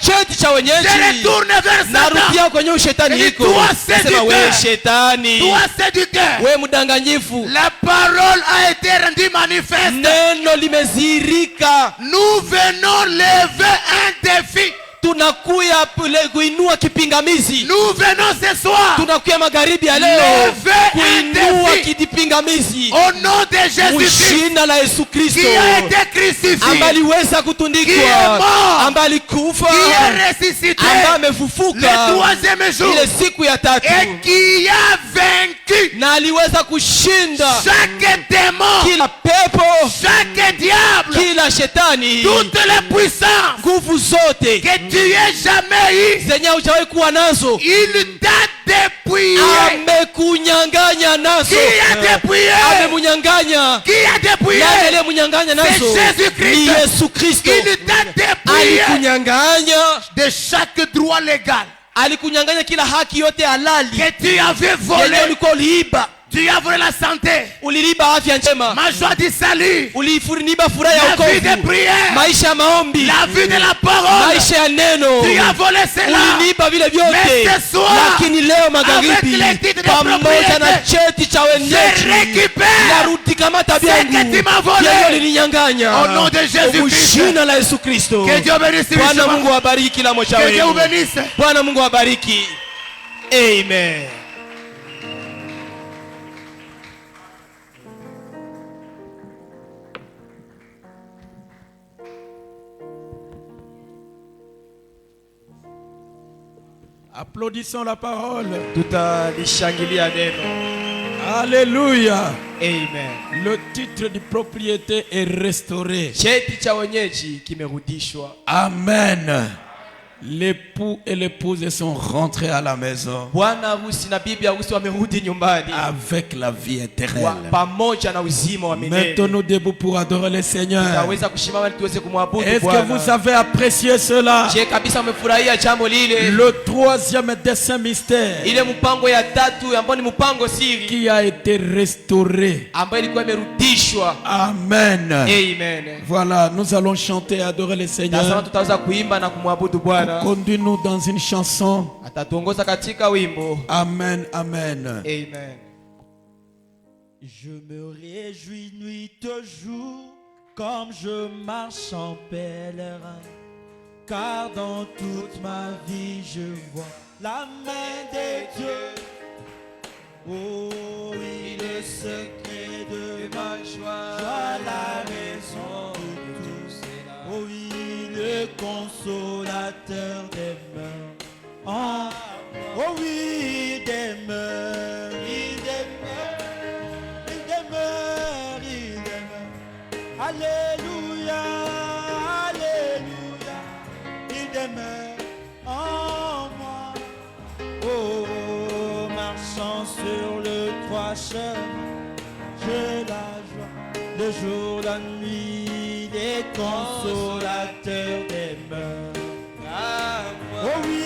S2: je retourne vers Satan.
S3: Narudia kwenye shetani iko.
S2: Toi séducteur,
S3: wewe shetani,
S2: toi séducteur,
S3: wewe mdanganyifu.
S2: La parole a été rendue manifeste.
S3: Neno limezirika.
S2: Nous venons lever un défi.
S3: Tunakuya kuinua kipingamizi.
S2: Nous venons ce soir.
S3: Tunakuya magharibi ya leo kuinua kipingamizi.
S2: Au nom de Jésus-Christ.
S3: Jina la Yesu Kristo.
S2: Qui a été crucifié.
S3: Ambaye aliweza kutundikwa.
S2: Qui est mort.
S3: Ambaye alikufa.
S2: Qui est ressuscité.
S3: Ambaye amefufuka.
S2: Le troisième jour.
S3: Ile siku ya tatu.
S2: Et qui a vaincu.
S3: Na aliweza kushinda.
S2: Chaque démon.
S3: Kila pepo.
S2: Chaque diable.
S3: Kila shetani.
S2: Toutes les puissances.
S3: Nguvu zote.
S2: Tu es jamais eu.
S3: Zenye hujawahi kuwa nazo.
S2: Il t'a dépouillé.
S3: Amekunyanganya nazo.
S2: Qui a dépouillé?
S3: Amemunyanganya.
S2: Qui a dépouillé?
S3: Amemunyanganya nazo.
S2: C'est Jésus-Christ.
S3: Ni Yesu Kristo.
S2: Il t'a dépouillé.
S3: Alikunyanganya
S2: de chaque droit légal.
S3: Alikunyanganya kila haki yote halali.
S2: Que tu avais volé.
S3: Ulikuwa uliiba.
S2: Tu as volé la santé.
S3: Uliliba afya njema.
S2: Ma joie du salut.
S3: Ulifuriniba furaha ya wokovu.
S2: La vie de prière.
S3: Maisha ya maombi.
S2: La vie de la parole.
S3: Maisha ya neno.
S2: Tu as volé cela.
S3: Uliliba vile vyote.
S2: Mais ce soir,
S3: lakini leo magharibi, pamoja na cheti cha wenyeji, narudi kama tabia yangu. Yeye alininyang'anya.
S2: Au nom de Jésus-Christ.
S3: Jina la Yesu Kristo.
S2: Que Dieu bénisse.
S3: Bwana Mungu awabariki kila mmoja wenu.
S2: Que Dieu bénisse.
S3: Bwana Mungu awabariki. Amen.
S1: Applaudissons la parole.
S3: Tutalishangilia neno.
S1: Alléluia.
S3: Amen.
S1: Le titre de propriété est restauré.
S3: Cheti cha wenyeji kimerudishwa.
S1: Amen. L'époux et l'épouse sont rentrés à la maison
S3: Bwana harusi na bibi harusi wamerudi nyumbani
S1: avec la vie éternelle.
S3: pamoja na uzima wa milele.
S1: Mettons-nous debout pour adorer le Seigneur.
S3: Tutaweza kushimama ili tuweze kumwabudu
S1: Est-ce que
S3: Bwana.
S1: vous avez apprécié cela?
S3: Je kabisa umefurahia jambo lile?
S1: Le troisième dessein mystère
S3: Ile mpango ya tatu ambayo ni mpango siri
S1: qui a été restauré.
S3: ambayo ilikuwa imerudishwa.
S1: Amen.
S3: Amen.
S1: Voilà, nous allons chanter et adorer le
S3: Tazama
S1: Seigneur.
S3: tutaweza kuimba na kumwabudu Bwana.
S1: Conduis-nous dans une chanson.
S3: Atatuongoza katika wimbo.
S1: Amen, amen.
S3: Amen.
S1: Je me réjouis nuit et jour comme je marche en pèlerin, car dans toute ma vie je vois la main de Dieu. Oh oui, le secret de ma joie, la raison de tout cela. Oh oui, le consolateur demeure. Oh oui, il demeure, il demeure, il demeure, il demeure. Alléluia, alléluia, il demeure en moi. Oh, marchant sur le toit chemin, j'ai la joie, le jour, la nuit, les consolateurs demeurent. Oh oui,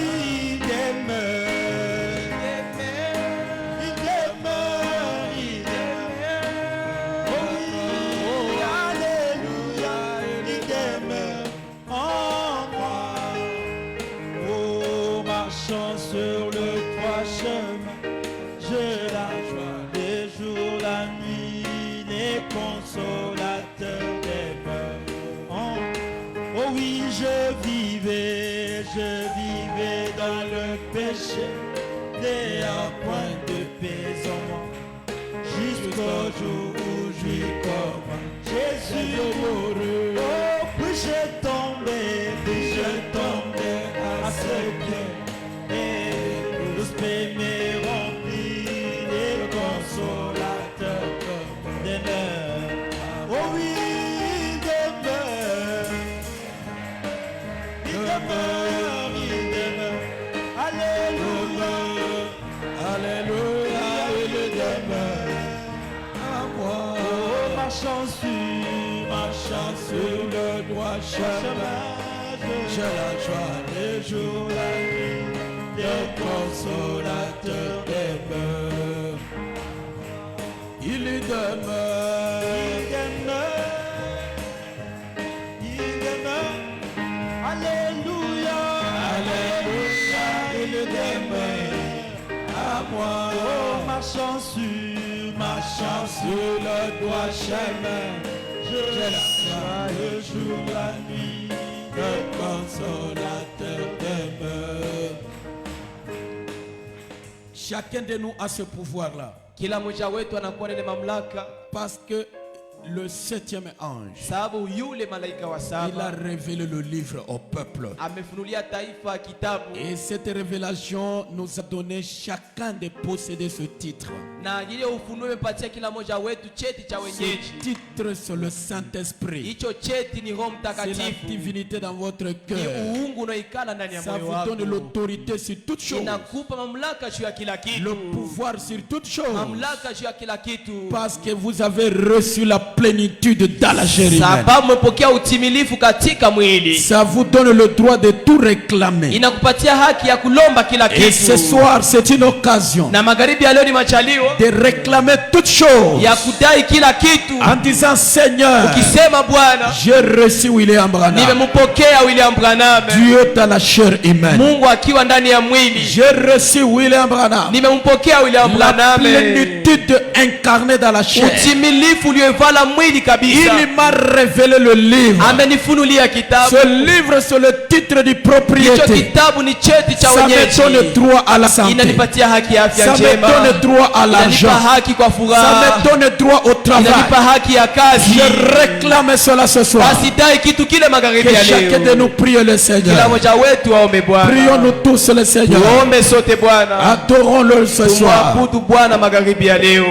S1: il demeure, il demeure, il demeure. Oh oui, alléluia, il demeure en moi. Oh, marchant sur le toit chemin, j'ai la joie, les jours, la nuit, les consolateurs demeurent en moi. Oh oui, je vivais dans le péché, n'ayant point de paix en moi, jusqu'au jour où j'y comme Jésus mourut. Oh, puis je tombais à ses pieds, et l'esprit m'est rempli, les consolateurs demeurent. Oh oui, il demeure. Il demeure, alléluia, alléluia, il demeure à moi. Oh, marchant sur le droit chemin, j'ai la joie des jours, la nuit, les consolateurs demeurent. Il demeure, il demeure. Alléluia, alléluia, il demeure à moi. Oh, marchant sur le droit chemin, j'ai la joie le jour, la nuit, le consolateur demeure. Chacun de nous a ce pouvoir-là.
S3: Kila mmoja wetu anakuwa na ile mamlaka
S1: Parce que le septième ange,
S3: sababu yule malaika wa
S1: il a
S3: saba
S1: révélé le livre au peuple.
S3: amefunulia taifa kitabu,
S1: Et cette révélation nous a donné chacun de posséder ce titre.
S3: na ile ufunuo imepatia kila mmoja wetu cheti cha
S1: Ce
S3: wenyeji.
S1: titre, c'est le Saint-Esprit.
S3: Hicho cheti ni Roho
S1: C'est la
S3: Mtakatifu,
S1: divinité dans votre
S3: ni
S1: cœur.
S3: uungu unaoikala ndani ya
S1: Ça
S3: moyo
S1: vous
S3: wako,
S1: donne l'autorité sur toutes choses.
S3: inakupa mamlaka juu ya kila kitu,
S1: Le pouvoir sur toutes choses.
S3: mamlaka juu ya kila kitu,
S1: Parce que vous avez reçu la plénitude dans la chair humaine.
S3: sababu umepokea utimilifu katika mwili.
S1: Ça vous donne le droit de tout réclamer.
S3: Inakupatia haki ya kulomba kila
S1: Et ce
S3: kitu,
S1: soir, c'est une occasion
S3: na magharibi ya leo ni machalio
S1: de réclamer toutes choses
S3: ya kudai kila kitu,
S1: en disant Seigneur,
S3: ukisema Bwana,
S1: j'ai reçu William Branham.
S3: nimempokea William Branham,
S1: Dieu dans la chair humaine.
S3: Mungu akiwa ndani ya mwili,
S1: J'ai reçu William Branham.
S3: nimempokea William
S1: La
S3: Branham,
S1: plénitude incarnée dans la chair.
S3: utimilifu uliovala mwili kabisa.
S1: Il m'a révélé le livre.
S3: Amenifunulia kitabu.
S1: Ce livre, c'est le titre de
S3: Hicho
S1: propriété.
S3: kitabu ni cheti cha
S1: Ça me
S3: wenyeji,
S1: donne droit à la santé.
S3: inanipatia haki ya afya
S1: Ça me
S3: njema,
S1: donne droit à l'argent.
S3: inanipa haki kwa
S1: Ça
S3: furaha,
S1: me donne droit au travail.
S3: inanipa haki ya kazi.
S1: Je réclame cela ce soir.
S3: Basi dai kitu kile magharibi
S1: Que
S3: ya
S1: chacun de
S3: leo.
S1: nous prie le
S3: Kila
S1: Seigneur.
S3: mmoja wetu aombe Bwana.
S1: Prions-nous tous le Seigneur.
S3: Tuombe sote Bwana.
S1: Adorons-le ce soir.
S3: Tumwabudu Bwana magharibi ya leo.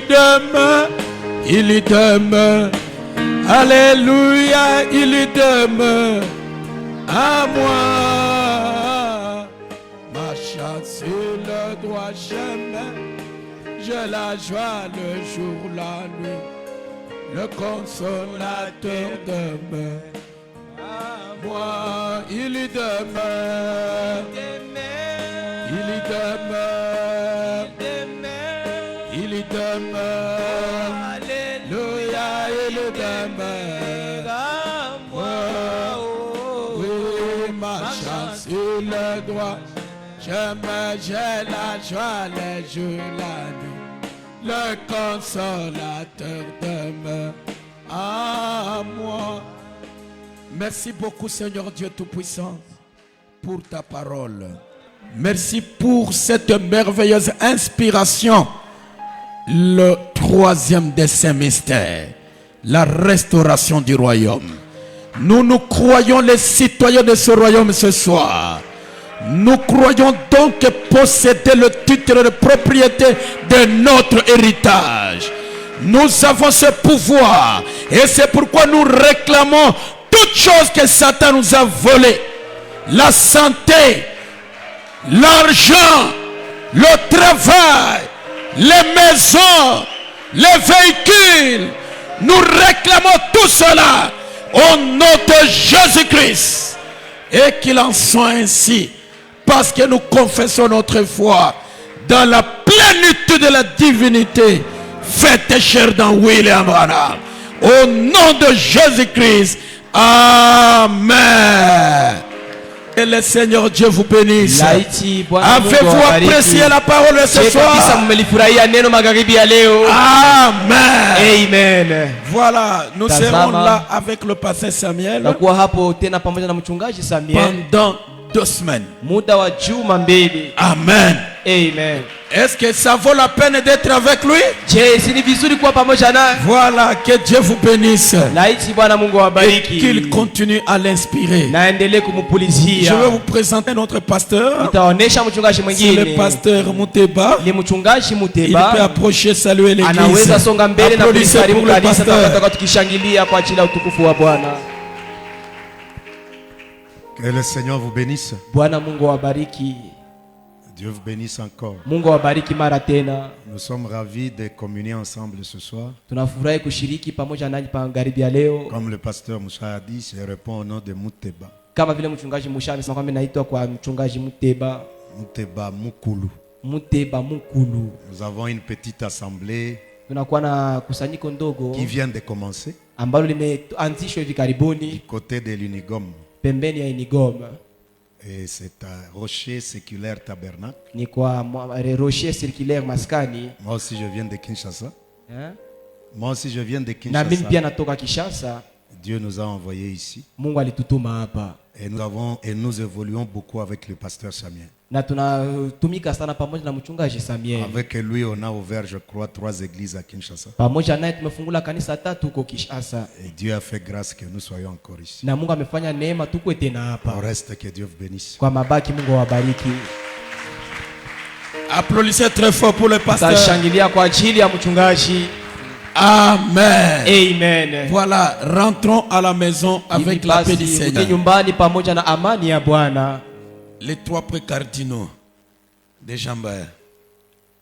S1: demeure, il demeure. Alléluia, il demeure à moi. Ma chance sur le droit chemin, j'ai la joie le jour, la nuit. Le consolateur demeure à moi, il demeure. Il demeure, il demeure, alléluia, il demeure à moi. Oui, ma chance, il le droit, j'ai la joie les jours, la nuit. Le consolateur demeure à moi. Merci beaucoup, Seigneur Dieu Tout-Puissant, pour ta parole. Merci pour cette merveilleuse inspiration. Le troisième des saints mystères, la restauration du royaume. Nous croyons les citoyens de ce royaume ce soir. Nous croyons donc posséder le titre de propriété de notre héritage. Nous avons ce pouvoir et c'est pourquoi nous réclamons toutes choses que Satan nous a volées. La santé, l'argent, le travail, les maisons, les véhicules. Nous réclamons tout cela au nom de Jésus-Christ. Et qu'il en soit ainsi. Parce que nous confessons notre foi dans la plénitude de la divinité faite chair dans William Branham. Au nom de Jésus-Christ. Amen. Et le Seigneur Dieu vous bénisse. Avez-vous apprécié la parole de ce soir? Amen.
S3: Amen.
S1: Voilà, nous serons là avec le pasteur Samuel pendant 2 semaines. Amen.
S3: Amen.
S1: Est-ce que ça vaut la peine d'être avec lui? Voilà, que Dieu vous bénisse et qu'il continue à l'inspirer. Je vais vous présenter notre pasteur. C'est le pasteur Muteba. Il peut approcher, saluer l'église. Applaudissez pour le pasteur.
S4: Que le Seigneur vous bénisse. Dieu vous bénisse encore. Nous sommes ravis de communier ensemble ce soir. Comme le pasteur Moussa a dit, je réponds au nom de Muteba. Muteba Mukulu. Nous avons une petite assemblée qui vient de commencer du côté de l'Unigom. Et c'est à Rocher Séculaire Tabernacle. Moi aussi je viens de Kinshasa. Moi aussi je viens de Kinshasa. Dieu nous a envoyés ici. Et nous évoluons beaucoup avec le pasteur Samuel. Avec lui on a ouvert, je crois, 3 églises à Kinshasa. Et Dieu a fait grâce que nous soyons encore ici. Au reste, que Dieu vous bénisse.
S1: Applaudissez très fort pour le pasteur. Amen.
S3: Amen.
S1: Voilà, rentrons à la maison avec la paix du Seigneur. Les 3 pré-cardinaux des Jambes.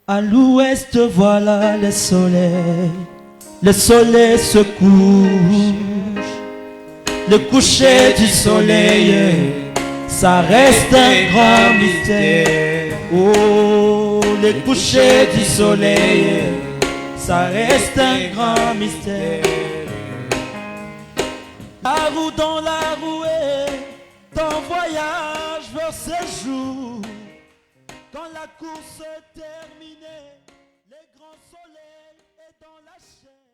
S5: À l'ouest, voilà le soleil. Le soleil se couche. Le coucher du soleil, ça reste un grand mystère. Oh, le coucher du soleil, ça reste un grand mystère. La roue dans la rouée, ton voyage vers ces jours. Quand la course est terminée, le grand soleil est dans la chair.